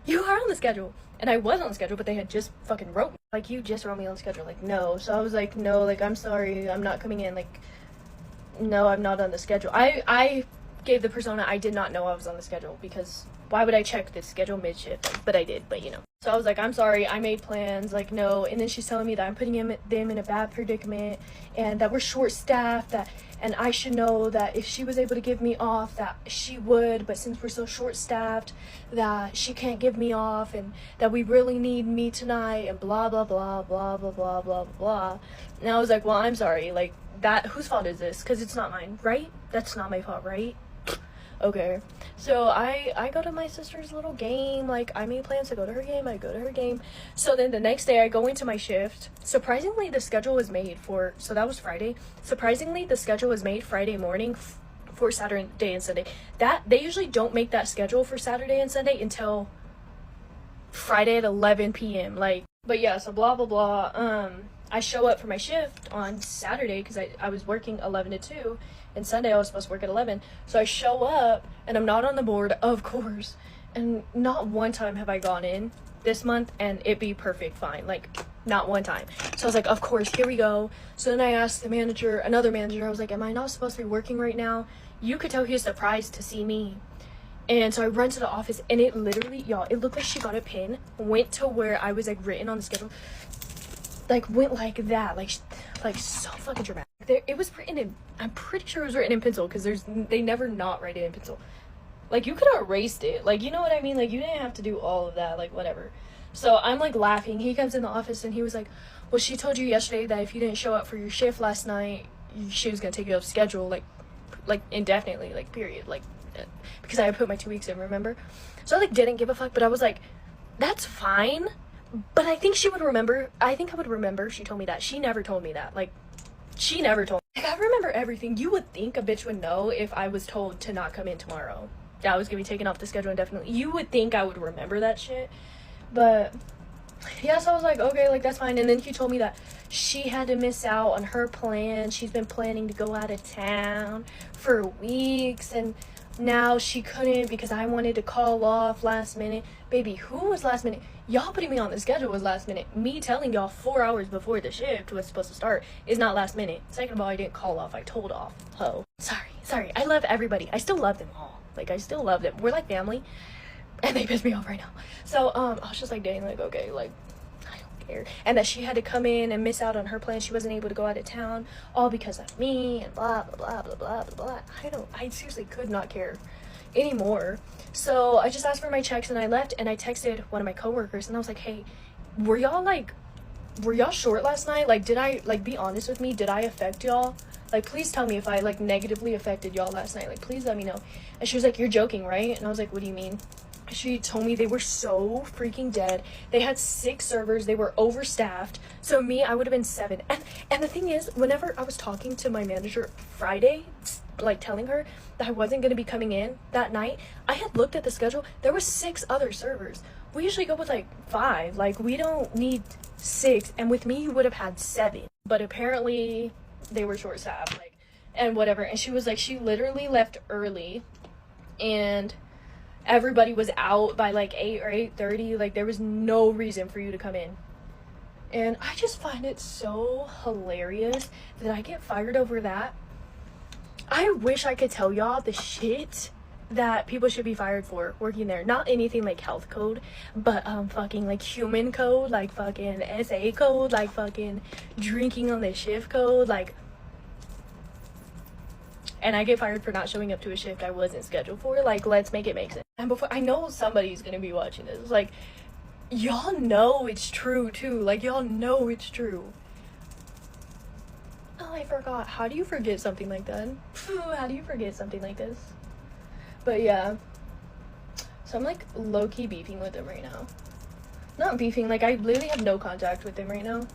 You are on the schedule. And I was on the schedule, but they had just fucking wrote me. Like, you just wrote me on the schedule. Like, no. So I was like, no, like, I'm sorry. I'm not coming in. Like, no, I'm not on the schedule. I gave the persona I did not know I was on the schedule, because why would I check the schedule mid-shift? But I did, but you know. So I was like, I'm sorry, I made plans, like, no. And then she's telling me that I'm putting them in a bad predicament, and that we're short-staffed, and I should know that if she was able to give me off, that she would, but since we're so short-staffed, that she can't give me off, and that we really need me tonight, and blah, blah, blah, blah, blah, blah, blah, blah. And I was like, well, I'm sorry, like, that, whose fault is this? Because it's not mine, right? That's not my fault, right? okay. So I go to my sister's little game. Like, I made plans to go to her game. I go to her game. So then the next day I go into my shift. Surprisingly, the schedule was made for, so that was Friday. Surprisingly, the schedule was made Friday morning for Saturday and Sunday. That they usually don't make that schedule for Saturday and Sunday until Friday at 11 p.m. Like, but yeah, so blah blah blah. I show up for my shift on Saturday because I was working 11 to 2, and Sunday I was supposed to work at 11. So I show up and I'm not on the board, of course, and not one time have I gone in this month and it be perfect fine, like not one time. So I was like, of course, here we go. So then I asked the manager, another manager, I was like, am I not supposed to be working right now? You could tell he was surprised to see me. And so I run to the office, and it literally, y'all, it looked like she got a pin, went to where I was like written on the schedule, like went like that, like so fucking dramatic. It was written in, I'm pretty sure it was written in pencil, because they never not write it in pencil. Like, you could have erased it, like, you know what I mean? Like, you didn't have to do all of that, like, whatever. So I'm like laughing. He comes in the office and he was like, well, she told you yesterday that if you didn't show up for your shift last night, she was gonna take you off schedule, like indefinitely, like, period, like, because I had put my 2 weeks in, remember? So I like didn't give a fuck, but I was like, that's fine. But I think she would remember. I think I would remember. She told me that. She never told me that. Like, she never told me. Like, I remember everything. You would think a bitch would know if I was told to not come in tomorrow. That I was gonna be taken off the schedule indefinitely. You would think I would remember that shit. But yeah, so I was like, okay, like, that's fine. And then he told me that she had to miss out on her plan. She's been planning to go out of town for weeks, and now she couldn't because I wanted to call off last minute. Baby, who was last minute? Y'all putting me on the schedule was last minute. Me telling y'all 4 hours before the shift was supposed to start is not last minute. Second of all, I didn't call off. I told off. Ho. Sorry. I love everybody. I still love them all. Like, I still love them. We're like family. And they piss me off right now. So, I was just like, dang, like, okay, like, I don't care. And that she had to come in and miss out on her plan. She wasn't able to go out of town, all because of me, and blah, blah, blah, blah, blah, blah. I seriously could not care anymore. So I just asked for my checks and I left, and I texted one of my coworkers and I was like, hey, were y'all short last night? Like, did I, like, be honest with me? Did I affect y'all? Like, please tell me if I, like, negatively affected y'all last night. Like, please let me know. And she was like, you're joking, right? And I was like, what do you mean? She told me they were so freaking dead. They had 6 servers. They were overstaffed. So me, I would have been 7. And the thing is, whenever I was talking to my manager Friday, like, telling her that I wasn't going to be coming in that night, I had looked at the schedule. There were 6 other servers. We usually go with, like, 5. Like, we don't need 6. And with me, you would have had 7. But apparently, they were short-staffed, like, and whatever. And she was like, she literally left early, and everybody was out by like 8 or 8:30. Like, there was no reason for you to come in. And I just find it so hilarious that I get fired over that. I wish I could tell y'all the shit that people should be fired for working there. Not anything like health code, but fucking like human code, like fucking SA code, like fucking drinking on the shift code, like. And I get fired for not showing up to a shift I wasn't scheduled for. Like, let's make it make sense. And before, I know somebody's gonna be watching this. Like, y'all know it's true too. Like, y'all know it's true. Oh, I forgot. How do you forget something like that? How do you forget something like this? But yeah. So I'm like low-key beefing with him right now. Not beefing, like, I literally have no contact with him right now.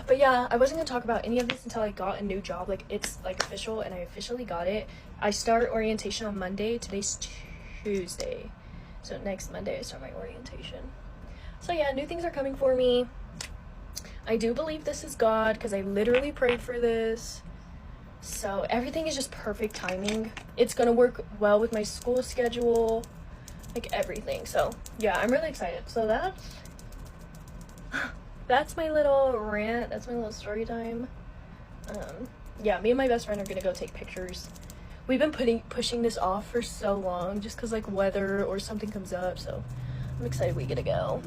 But yeah, I wasn't gonna talk about any of this until I got a new job. Like, it's like official, and I officially got it. I start orientation on Monday. Today's Tuesday, so next Monday I start my orientation. So yeah, new things are coming for me. I do believe this is God, because I literally prayed for this. So everything is just perfect timing. It's gonna work well with my school schedule, like everything. So yeah, I'm really excited. So that's my little rant. That's my little story time. Yeah, me and my best friend are gonna go take pictures. We've been pushing this off for so long, just because like weather or something comes up. So I'm excited we get to go.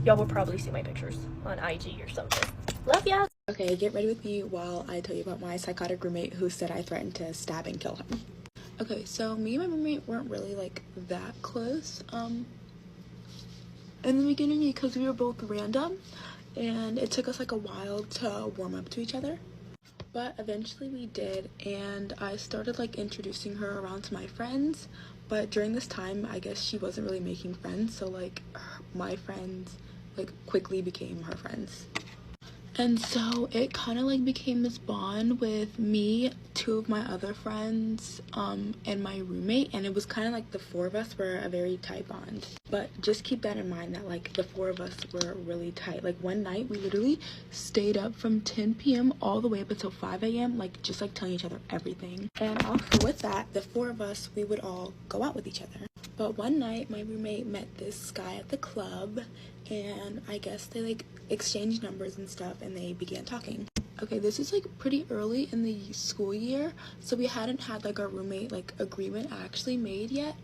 Y'all will probably see my pictures on IG or something. Love ya. Okay, get ready with me while I tell you about my psychotic roommate who said I threatened to stab and kill him. Okay, so me and my roommate weren't really like that close in the beginning, because we were both random and it took us like a while to warm up to each other. But eventually we did, and I started like introducing her around to my friends. But during this time, I guess she wasn't really making friends, so like my friends like quickly became her friends. And so it kind of like became this bond with me, two of my other friends, and my roommate, and it was kind of like the four of us were a very tight bond. But just keep that in mind that like the four of us were really tight. Like one night we literally stayed up from 10 p.m. all the way up until 5 a.m. like just like telling each other everything. And also with that, the four of us, we would all go out with each other. But one night my roommate met this guy at the club, and I guess they like exchanged numbers and stuff, and they began talking. Okay, this is like pretty early in the school year, so we hadn't had like our roommate like agreement actually made yet.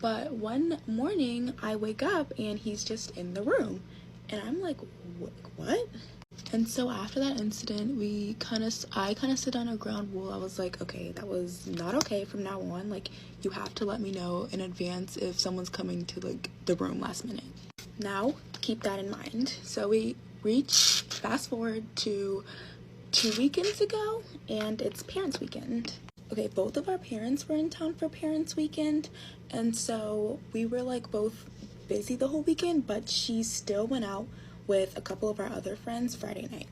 But one morning I wake up and he's just in the room, and I'm like, what? And so after that incident, I kind of stood on a ground rule. I was like, okay, that was not okay from now on. Like, you have to let me know in advance if someone's coming to like the room last minute. Now, keep that in mind. So we fast forward to 2 weekends ago, and it's parents weekend. Okay, both of our parents were in town for parents weekend, and so we were like both busy the whole weekend, but she still went out with a couple of our other friends Friday night.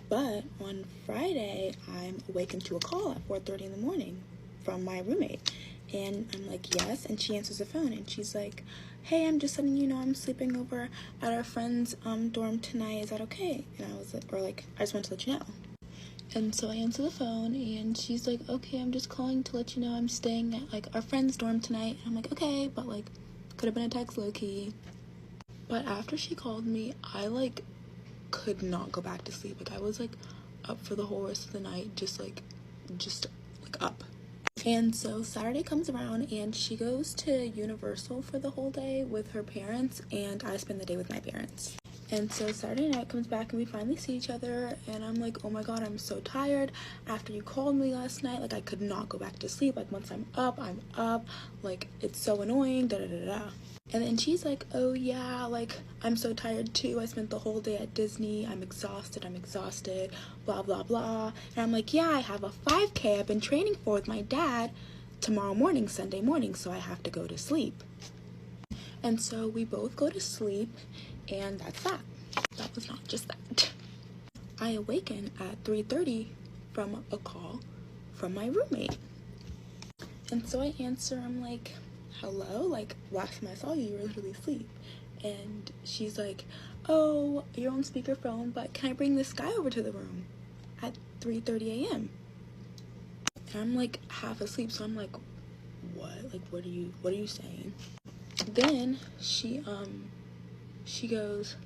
But on Friday, I'm awakened to a call at 4:30 in the morning from my roommate. And I'm like, yes, and she answers the phone, and she's like, hey, I'm just letting you know I'm sleeping over at our friend's dorm tonight. Is that okay? And I was like, I just want to let you know. And so I answer the phone, and she's like, okay, I'm just calling to let you know I'm staying at like our friend's dorm tonight. And I'm like, okay, but like could have been a text low-key. But after she called me, I like could not go back to sleep. Like I was like up for the whole rest of the night, just up. And so Saturday comes around, and she goes to Universal for the whole day with her parents, and I spend the day with my parents. And so Saturday night comes back, and we finally see each other, and I'm like, oh my god, I'm so tired. After you called me last night, like I could not go back to sleep. Like once I'm up, like it's so annoying, da da da da. And then she's like, oh yeah, like I'm so tired too. I spent the whole day at Disney. I'm exhausted, blah blah blah. And I'm like, yeah, I have a 5K I've been training for with my dad tomorrow morning, Sunday morning, so I have to go to sleep. And so we both go to sleep, and that's that. That was not just that. I awaken at 3:30 from a call from my roommate. And so I answer, I'm like, hello? Like, last time I saw you, you were literally asleep. And she's like, oh, you're on speakerphone, but can I bring this guy over to the room at 3:30 a.m.? And I'm like half asleep, so I'm like, what? Like, what are you saying? Then she goes,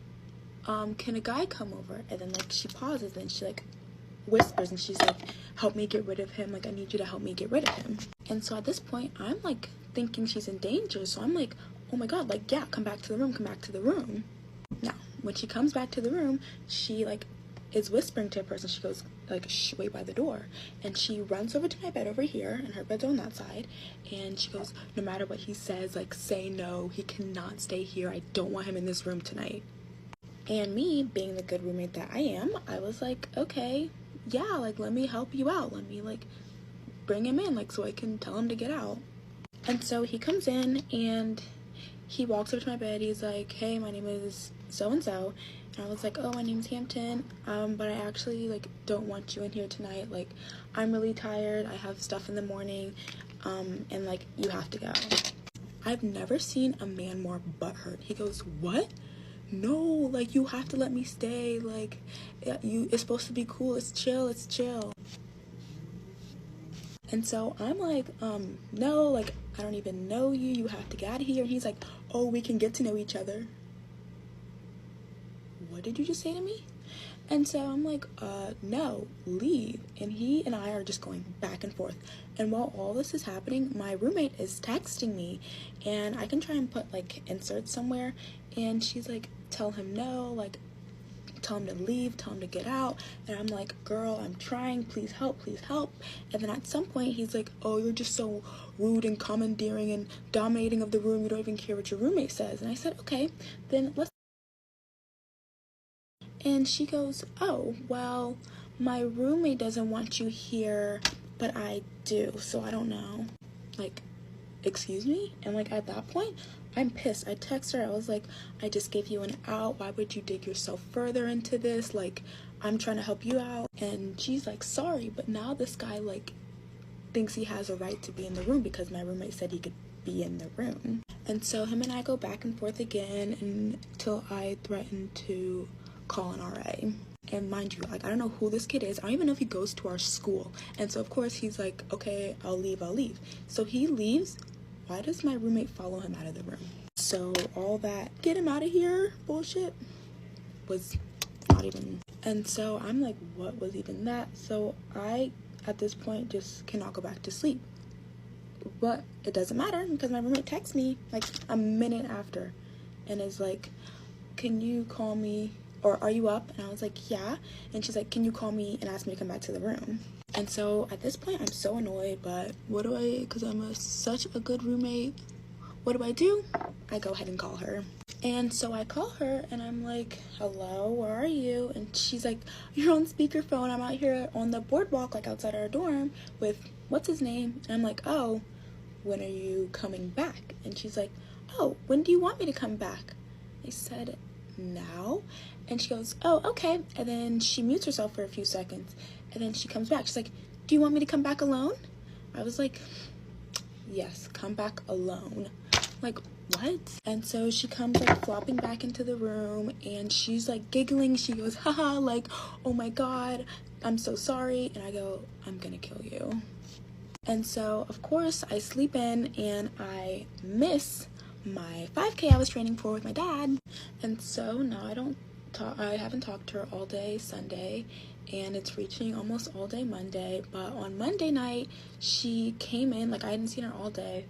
can a guy come over? And then like she pauses, and she like whispers, and she's like, help me get rid of him. Like, I need you to help me get rid of him. And so at this point, I'm like thinking she's in danger. So I'm like, oh my god, like, yeah, come back to the room. Now, when she comes back to the room, she like is whispering to a person. She goes like, shh, wait by the door. And she runs over to my bed over here, and her bed's on that side. And she goes, no matter what he says, like, say no. He cannot stay here. I don't want him in this room tonight. And me, being the good roommate that I am, I was like, okay, yeah, like, let me help you out. Let me, like, bring him in, like, so I can tell him to get out. And so he comes in, and he walks over to my bed. He's like, hey, my name is so-and-so. And I was like, oh, my name's Hampton, but I actually, like, don't want you in here tonight. Like, I'm really tired. I have stuff in the morning, and, like, you have to go. I've never seen a man more butthurt. He goes, what? No, like, you have to let me stay. Like, it's supposed to be cool. It's chill. And so I'm like, no, like, I don't even know you. You have to get out of here. And he's like, oh, we can get to know each other. What did you just say to me? And so I'm like, no, leave. And he and I are just going back and forth. And while all this is happening, my roommate is texting me, and I can try and put like inserts somewhere. And she's like, tell him no, like, tell him to leave, tell him to get out. And I'm like, girl, I'm trying, please help. And then at some point he's like, oh, you're just so rude and commandeering and dominating of the room, you don't even care what your roommate says. And I said, okay, then let's. And she goes, oh, well, my roommate doesn't want you here, but I do, so I don't know. Like, excuse me? And like at that point, I'm pissed. I text her, I was like, I just gave you an out. Why would you dig yourself further into this? Like, I'm trying to help you out. And she's like, sorry, but now this guy like thinks he has a right to be in the room because my roommate said he could be in the room. And so him and I go back and forth again until I threaten to call an RA. And mind you, like, I don't know who this kid is. I don't even know if he goes to our school. And so of course he's like, okay, I'll leave. So he leaves. Why does my roommate follow him out of the room? So all that get him out of here bullshit was not even. And so I'm like, what was even that? So I at this point just cannot go back to sleep. But it doesn't matter because my roommate texts me like a minute after and is like, can you call me, or are you up? And I was like, yeah. And she's like, can you call me and ask me to come back to the room? And so at this point I'm so annoyed, but what do I, because I'm such a good roommate, what do? I go ahead and call her. And so I call her and I'm like, hello, where are you? And she's like, you're on speakerphone. I'm out here on the boardwalk, like outside our dorm with what's his name? And I'm like, oh, when are you coming back? And she's like, oh, when do you want me to come back? I said, now. And she goes, oh, okay. And then she mutes herself for a few seconds. And then she comes back. She's like, do you want me to come back alone? I was like, yes, come back alone. Like, what? And so she comes like flopping back into the room and she's like giggling. She goes, haha, like, oh my God, I'm so sorry. And I go, I'm gonna kill you. And so of course I sleep in and I miss my 5K I was training for with my dad. And so now I haven't talked to her all day Sunday, and it's reaching almost all day Monday. But on Monday night she came in, like I hadn't seen her all day,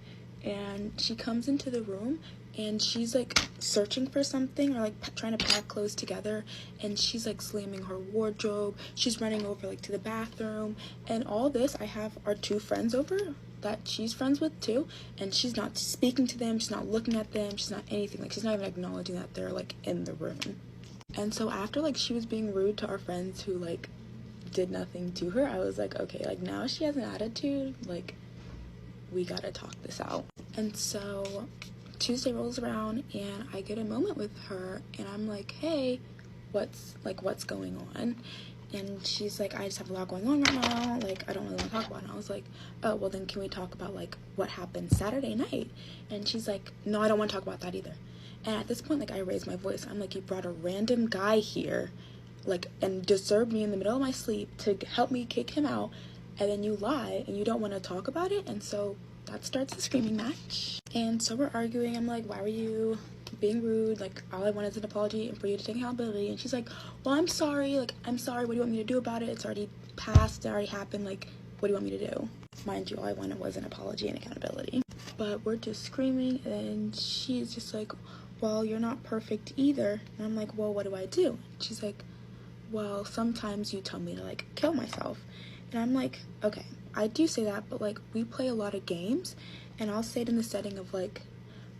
and she comes into the room and she's like searching for something or like trying to pack clothes together, and she's like slamming her wardrobe, she's running over like to the bathroom, and all this I have our two friends over that she's friends with too, and she's not speaking to them, she's not looking at them, she's not anything, like she's not even acknowledging that they're like in the room. And so after like she was being rude to our friends who like did nothing to her, I was like, okay, like now she has an attitude, like we gotta talk this out. And so Tuesday rolls around and I get a moment with her and I'm like, hey, what's going on? And she's like, I just have a lot going on right now, like I don't really want to talk about it. And I was like, oh, well then can we talk about like what happened Saturday night? And she's like, no, I don't want to talk about that either. And at this point, like I raised my voice. I'm like, you brought a random guy here, like, and disturbed me in the middle of my sleep to help me kick him out, and then you lie and you don't want to talk about it. And so that starts the screaming match. And so we're arguing. I'm like, why were you being rude? Like, all I want is an apology and for you to take accountability. And she's like, well, I'm sorry. Like, I'm sorry. What do you want me to do about it? It's already passed. It already happened. Like, what do you want me to do? Mind you, all I wanted was an apology and accountability. But we're just screaming, and she's just like, well, you're not perfect either. And I'm like, well, what do I do? She's like, well, sometimes you tell me to like kill myself. And I'm like, okay, I do say that, but like we play a lot of games, and I'll say it in the setting of like,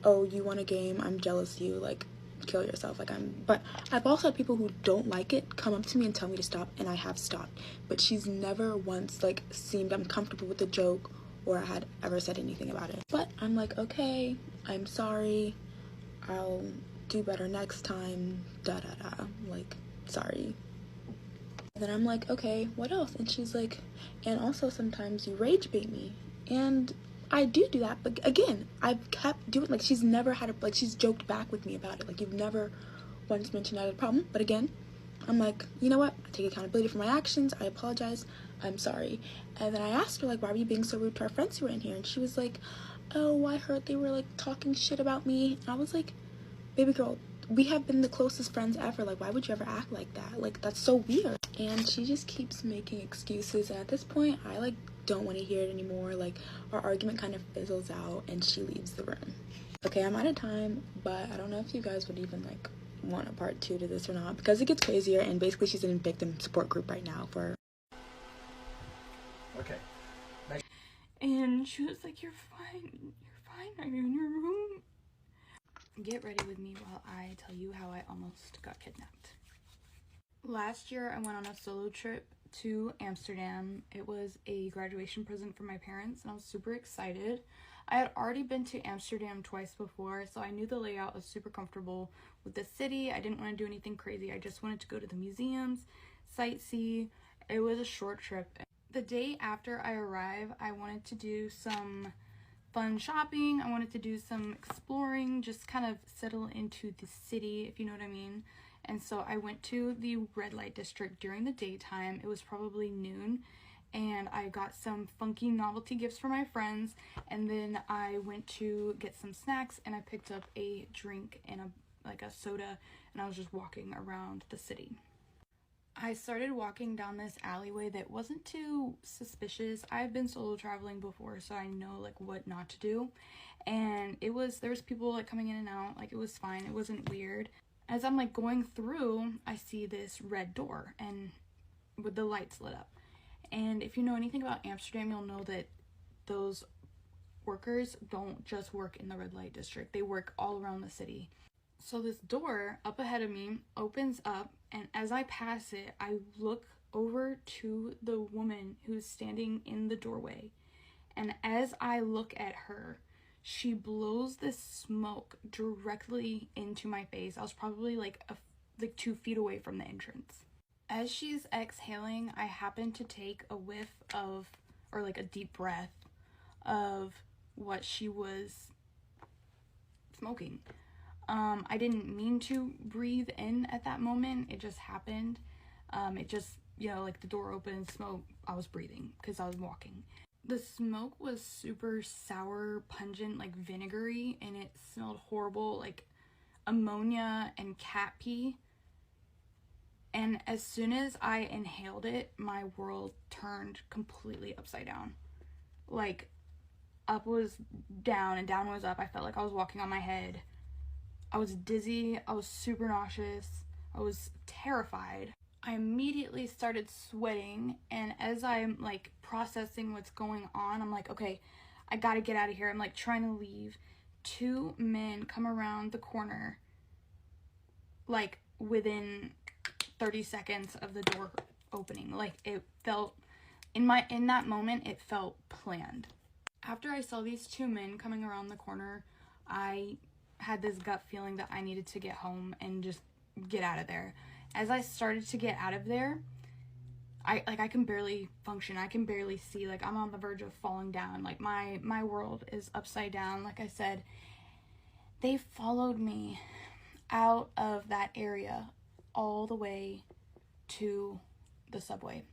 oh, you want a game, I'm jealous of you, like kill yourself. But I've also had people who don't like it come up to me and tell me to stop, and I have stopped. But she's never once like seemed uncomfortable with the joke or I had ever said anything about it. But I'm like, okay, I'm sorry, I'll do better next time, like, sorry. And then I'm like, okay, what else? And she's like, and also sometimes you rage bait me. And I do that, but again, I've kept doing, like, she's never had like, she's joked back with me about it. Like, you've never once mentioned I had a problem. But again, I'm like, you know what? I take accountability for my actions. I apologize. I'm sorry. And then I asked her, like, why were you being so rude to our friends who were in here? And she was like, oh, I heard they were, like, talking shit about me. And I was like, baby girl, we have been the closest friends ever. Like, why would you ever act like that? Like, that's so weird. And she just keeps making excuses. And at this point, I, like, don't want to hear it anymore. Like, our argument kind of fizzles out and she leaves the room. Okay, I'm out of time, but I don't know if you guys would even, like, want a part 2 to this or not, because it gets crazier, and basically she's in a victim support group right now for... Okay. And she was like, you're fine, are you in your room? Get ready with me while I tell you how I almost got kidnapped. Last year, I went on a solo trip to Amsterdam. It was a graduation present for my parents, and I was super excited. I had already been to Amsterdam twice before, so I knew the layout was super comfortable with the city. I didn't want to do anything crazy. I just wanted to go to the museums, sightsee. It was a short trip. The day after I arrived, I wanted to do some fun shopping. I wanted to do some exploring, just kind of settle into the city, if you know what I mean. And so I went to the red light district during the daytime. It was probably noon, and I got some funky novelty gifts for my friends, and then I went to get some snacks, and I picked up a drink and a soda, and I was just walking around the city. I started walking down this alleyway that wasn't too suspicious. I've been solo traveling before, so I know like what not to do. And there was people like coming in and out, like it was fine. It wasn't weird. As I'm like going through, I see this red door and with the lights lit up. And if you know anything about Amsterdam, you'll know that those workers don't just work in the red light district. They work all around the city. So this door up ahead of me opens up, and as I pass it, I look over to the woman who's standing in the doorway. And as I look at her, she blows this smoke directly into my face. I was probably like 2 feet away from the entrance. As she's exhaling, I happen to take a whiff of, or like a deep breath of what she was smoking. I didn't mean to breathe in at that moment. It just happened. It just, like the door opened, smoke, I was breathing because I was walking. The smoke was super sour, pungent, like vinegary, and it smelled horrible, like ammonia and cat pee. And as soon as I inhaled it, my world turned completely upside down. Like, up was down and down was up. I felt like I was walking on my head. I was dizzy, I was super nauseous, I was terrified. I immediately started sweating, and as I'm like processing what's going on, I'm like, okay, I gotta get out of here. I'm like trying to leave. 2 men come around the corner, like within 30 seconds of the door opening. Like it felt, in that moment, it felt planned. After I saw these 2 men coming around the corner, I had this gut feeling that I needed to get home and just get out of there. As I started to get out of there, I can barely function. I can barely see. Like I'm on the verge of falling down. Like my world is upside down. Like I said, they followed me out of that area all the way to the subway.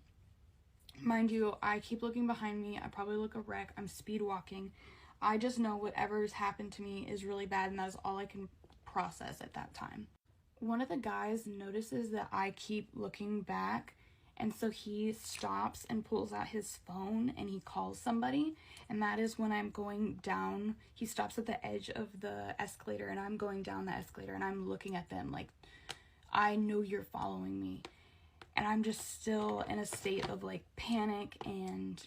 Mind you, I keep looking behind me. I probably look a wreck. I'm speed walking. I just know whatever's happened to me is really bad, and that's all I can process at that time. One of the guys notices that I keep looking back, and so he stops and pulls out his phone and he calls somebody, and that is when I'm going down. He stops at the edge of the escalator, and I'm going down the escalator, and I'm looking at them like, I know you're following me. And I'm just still in a state of like panic, and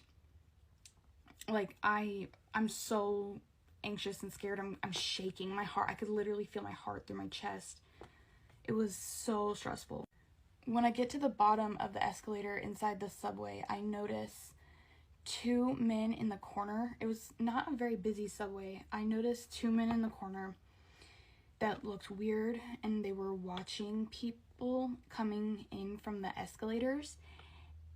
like I'm so anxious and scared. I'm shaking. My heart, I could literally feel my heart through my chest. It was so stressful. When I get to the bottom of the escalator inside the subway, I notice 2 men in the corner. It was not a very busy subway. I noticed 2 men in the corner that looked weird, and they were watching people coming in from the escalators.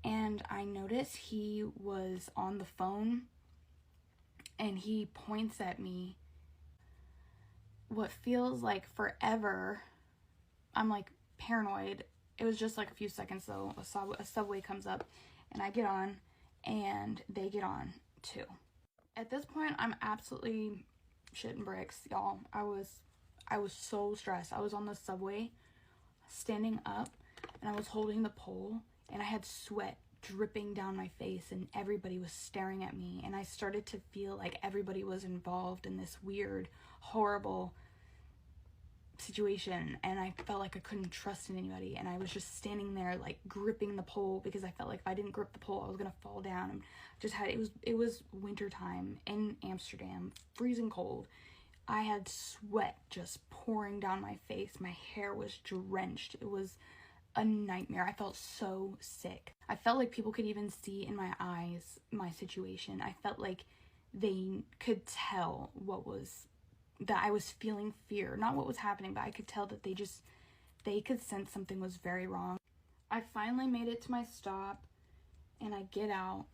And I noticed he was on the phone, and he points at me. What feels like forever. I'm like paranoid. It was just like a few seconds though. A subway comes up, and I get on, and they get on too. At this point, I'm absolutely shitting bricks, y'all. I was so stressed. I was on the subway, standing up, and I was holding the pole, and I had sweat dripping down my face, and everybody was staring at me, and I started to feel like everybody was involved in this weird, horrible situation, and I felt like I couldn't trust in anybody, and I was just standing there like gripping the pole because I felt like if I didn't grip the pole I was gonna fall down. And just had it was winter time in Amsterdam, freezing cold. I had sweat just pouring down my face. My hair was drenched. It was a nightmare. I felt so sick. I felt like people could even see in my eyes my situation. I felt like they could tell that I was feeling fear. Not what was happening, but I could tell that they could sense something was very wrong. I finally made it to my stop, and I get out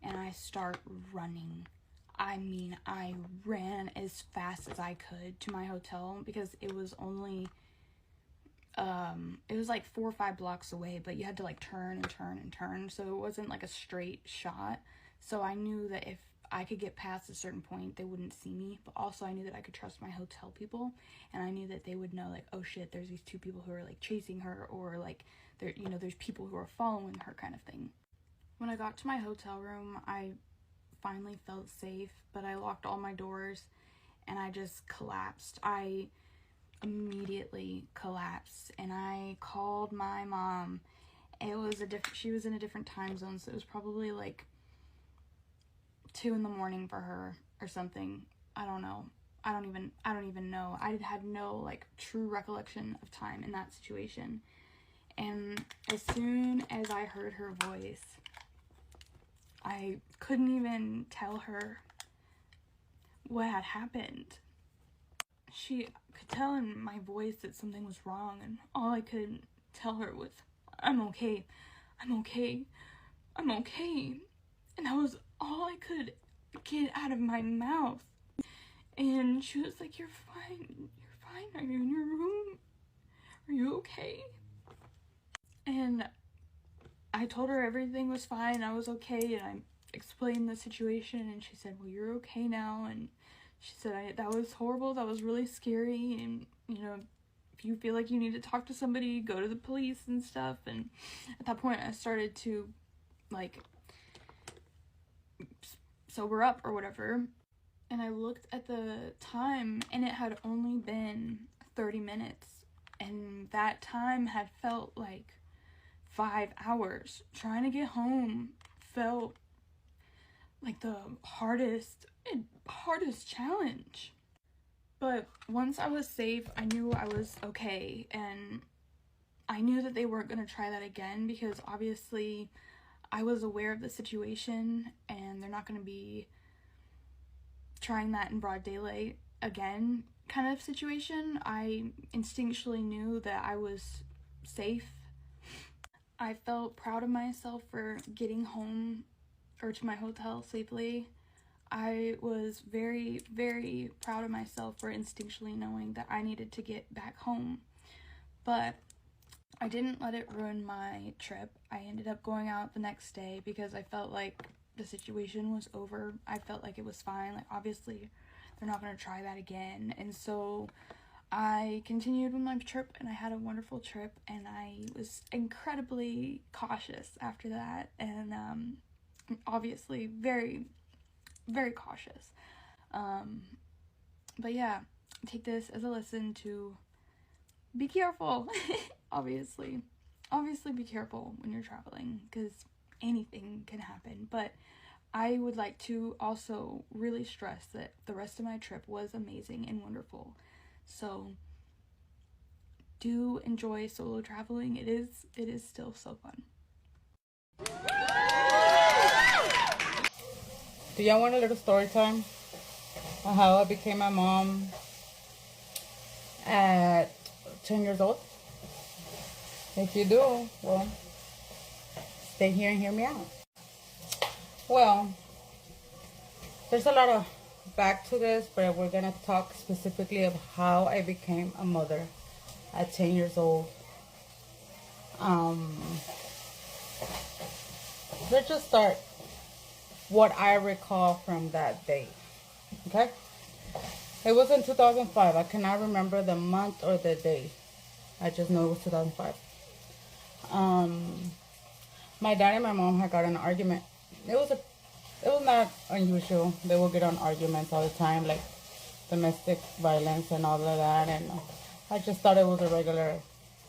and I start running. I mean, I ran as fast as I could to my hotel because it was only it was like 4 or 5 blocks away, but you had to like turn and turn and turn, so it wasn't like a straight shot. So I knew that if I could get past a certain point, they wouldn't see me, but also I knew that I could trust my hotel people, and I knew that they would know, like, oh shit, there's these 2 people who are like chasing her, or like there's people who are following her, kind of thing. When I got to my hotel room, I finally felt safe, but I locked all my doors and I just collapsed. I immediately collapsed, and I called my mom. She was in a different time zone, so it was probably like 2 a.m. for her or something. I don't know. I don't even know. I had no like true recollection of time in that situation. And as soon as I heard her voice, I couldn't even tell her what had happened. She could tell in my voice that something was wrong, and all I could tell her was, I'm okay, I'm okay, I'm okay. And that was all I could get out of my mouth. And she was like, you're fine, are you in your room? Are you okay? And I told her everything was fine, I was okay, and I explained the situation, and she said, well, you're okay now. And she said, that was horrible, that was really scary, and, you know, if you feel like you need to talk to somebody, go to the police and stuff. And at that point, I started to, like, sober up or whatever, and I looked at the time, and it had only been 30 minutes, and that time had felt like 5 hours. Trying to get home felt like the hardest challenge. But once I was safe, I knew I was okay, and I knew that they weren't going to try that again, because obviously I was aware of the situation, and they're not going to be trying that in broad daylight again kind of situation. I instinctually knew that I was safe. I felt proud of myself for getting home or to my hotel safely. I was very, very proud of myself for instinctually knowing that I needed to get back home. But I didn't let it ruin my trip. I ended up going out the next day because I felt like the situation was over. I felt like it was fine. Like, obviously, they're not going to try that again. And so I continued with my trip, and I had a wonderful trip, and I was incredibly cautious after that, and obviously very, very cautious. But yeah, take this as a lesson to be careful. obviously be careful when you're traveling, because anything can happen. But I would like to also really stress that the rest of my trip was amazing and wonderful. So do enjoy solo traveling. It is still so fun. Do y'all want a little story time on how I became a mom at 10 years old? If you do, well, stay here and hear me out. Well, there's a lot of back to this, but we're gonna talk specifically of how I became a mother at 10 years old. Let's just start what I recall from that day. Okay? It was in 2005. I cannot remember the month or the day. I just know it was 2005. My dad and my mom had got an argument. It was not unusual. They would get on arguments all the time, like domestic violence and all of that, and I just thought it was a regular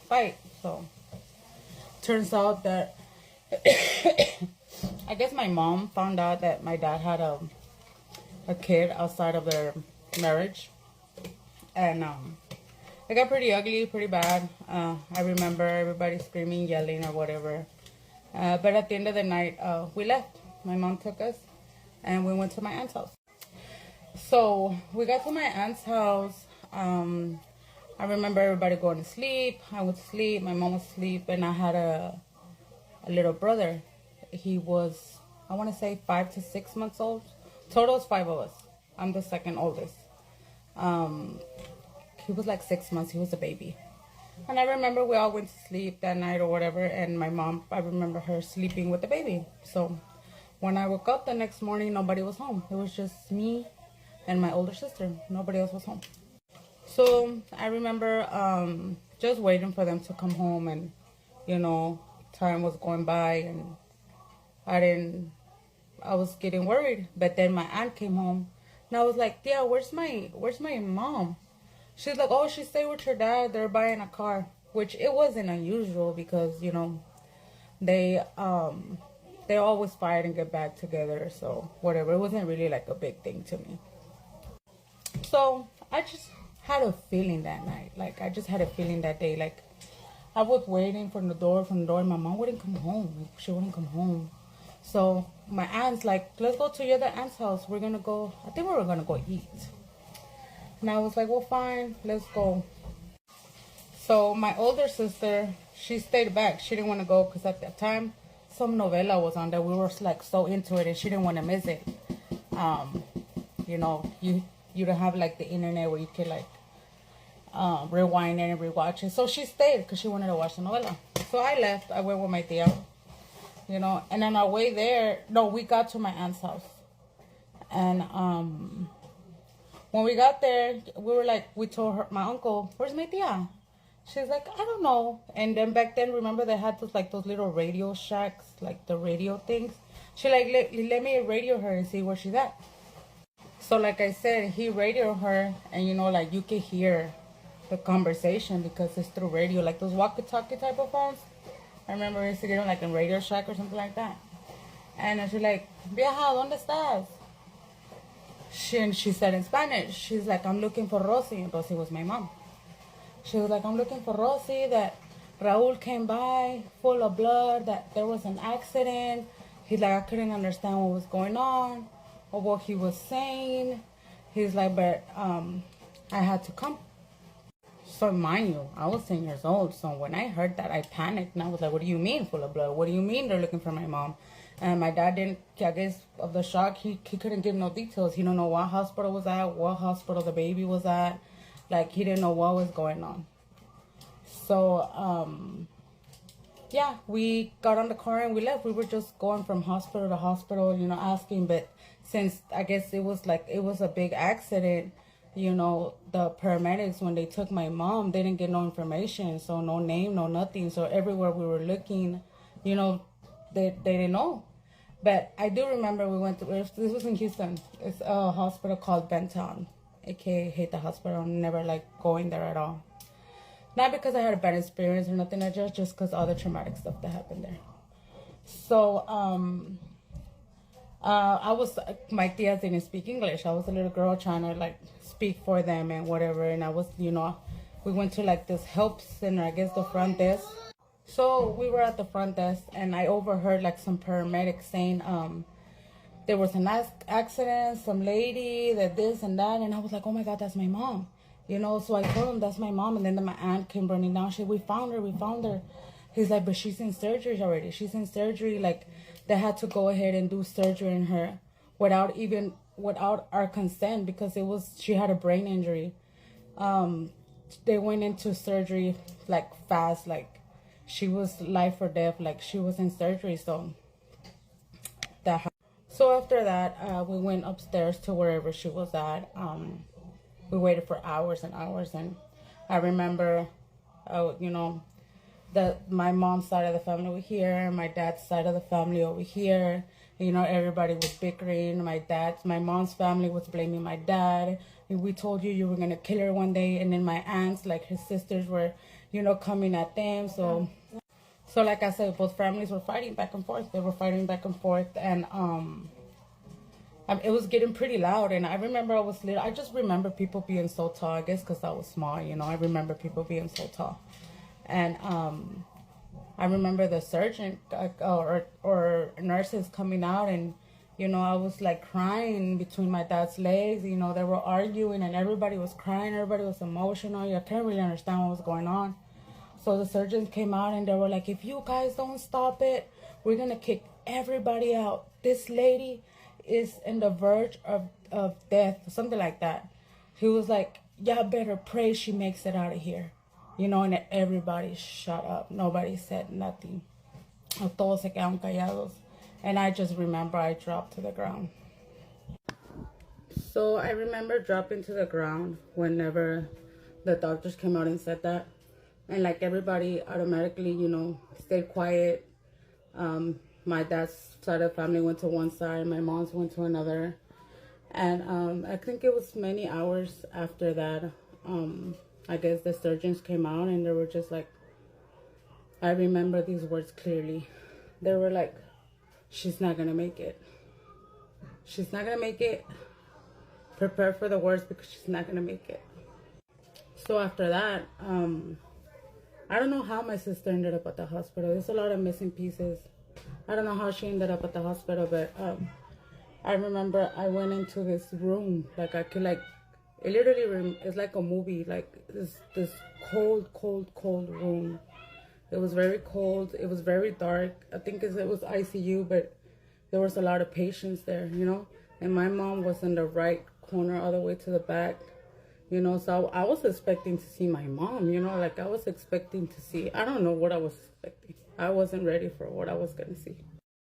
fight. So turns out that I guess my mom found out that my dad had a kid outside of their marriage, and it got pretty ugly, pretty bad. I remember everybody screaming, yelling, or whatever. But at the end of the night, we left. My mom took us, and we went to my aunt's house. So we got to my aunt's house. I remember everybody going to sleep. I went to sleep. My mom was asleep, and I had a little brother. He was, I want to say, 5 to 6 months old. Total is 5 of us. I'm the second oldest. He was like 6 months. He was a baby. And I remember we all went to sleep that night or whatever. And my mom, I remember her sleeping with the baby. So when I woke up the next morning, nobody was home. It was just me and my older sister. Nobody else was home. So I remember just waiting for them to come home, and time was going by, and I was getting worried. But then my aunt came home, and I was like, "Yeah, where's my mom?" She's like, "Oh, she stayed with her dad. They're buying a car," which it wasn't unusual because they always fight and get back together. So whatever, it wasn't really like a big thing to me. So I just had a feeling that night. Like, I just had a feeling that day. Like, I was waiting from the door, and my mom wouldn't come home. Like, she wouldn't come home. So my aunt's like, "Let's go to your other aunt's house. We're going to go." I think we were going to go eat. And I was like, "Well, fine, let's go." So my older sister, she stayed back. She didn't want to go because at that time, some novela was on that. We were like so into it, and she didn't want to miss it. You don't have like the internet where you could like rewind it and rewatch it. So she stayed because she wanted to watch the novela. So I left. I went with my tia, and on our way there, no, we got to my aunt's house. And when we got there, we told her, my uncle, "Where's my tia?" She's like, "I don't know." And then back then, remember they had those little radio shacks, like the radio things. She like, let me radio her and see where she's at. So like I said, he radioed her, and you can hear the conversation because it's through radio, like those walkie-talkie type of phones. I remember we used to get them like in Radio Shack or something like that. And she's like, "Vieja, ¿dónde estás?" She said in Spanish, she's like, "I'm looking for Rosie." And Rosie was my mom. She was like, "I'm looking for Rosie, that Raul came by full of blood, that there was an accident." He's like, "I couldn't understand what was going on or what he was saying." He's like, "But I had to come." So mind you, I was 10 years old. So when I heard that, I panicked, and I was like, "What do you mean full of blood? What do you mean they're looking for my mom?" And my dad didn't, I guess of the shock, he couldn't give no details. He don't know what hospital was at, what hospital the baby was at. Like, he didn't know what was going on. So, yeah, we got on the car and we left. We were just going from hospital to hospital, asking. But since I guess it was a big accident, the paramedics, when they took my mom, they didn't get no information. So no name, no nothing. So everywhere we were looking, they didn't know. But I do remember we went to, this was in Houston. It's a hospital called Benton, aka hate the hospital. Never like going there at all. Not because I had a bad experience or nothing, just because all the traumatic stuff that happened there. So, my tias didn't speak English. I was a little girl trying to like speak for them and whatever. And I was, we went to like this help center, I guess the front desk. So we were at the front desk, and I overheard like some paramedics saying, there was an accident, some lady, that this and that. And I was like, "Oh my God, that's my mom." So I told him, "That's my mom." And then my aunt came running down. She, we found her. He's like, "But she's in surgery already. She's in surgery." Like, they had to go ahead and do surgery on her without our consent, because she had a brain injury. They went into surgery like fast, like she was life or death, like she was in surgery. So so after that, we went upstairs to wherever she was at. We waited for hours and hours, and I remember, that my mom's side of the family over here, my dad's side of the family over here. Everybody was bickering. My mom's family was blaming my dad. "We told you were gonna kill her one day." And then my aunts, like his sisters, were, coming at them. So like I said, both families were fighting back and forth. They were fighting back and forth, and it was getting pretty loud. And I remember I was little. I just remember people being so tall, I guess because I was small, you know. I remember people being so tall. And I remember the surgeon or nurses coming out, and you know, I was like crying between my dad's legs. You know, they were arguing and everybody was crying, everybody was emotional. I couldn't really understand what was going on. So the surgeons came out and they were like, if you guys don't stop it, we're gonna kick everybody out. This lady is in the verge of death, something like that. He was like, y'all better pray she makes it out of here. You know, and everybody shut up. Nobody said nothing. Todos se quedaron callados. And I just remember I dropped to the ground. So I remember dropping to the ground whenever the doctors came out and said that. And like everybody automatically, you know, stayed quiet. My dad's side of the family went to one side, my mom's went to another. And I think it was many hours after that, I guess the surgeons came out and they were just like, I remember these words clearly. They were like, she's not gonna make it. She's not gonna make it. Prepare for the worst because she's not gonna make it. So after that, I don't know how my sister ended up at the hospital. There's a lot of missing pieces. I don't know how she ended up at the hospital, but I remember I went into this room, like I could like, it literally, it's like a movie, like this cold room. It was very cold. It was very dark. I think it was ICU, but there was a lot of patients there, you know. And my mom was in the right corner all the way to the back, you know. So I was expecting to see my mom, you know. Like I was expecting to see, I don't know what I was expecting. I wasn't ready for what I was going to see.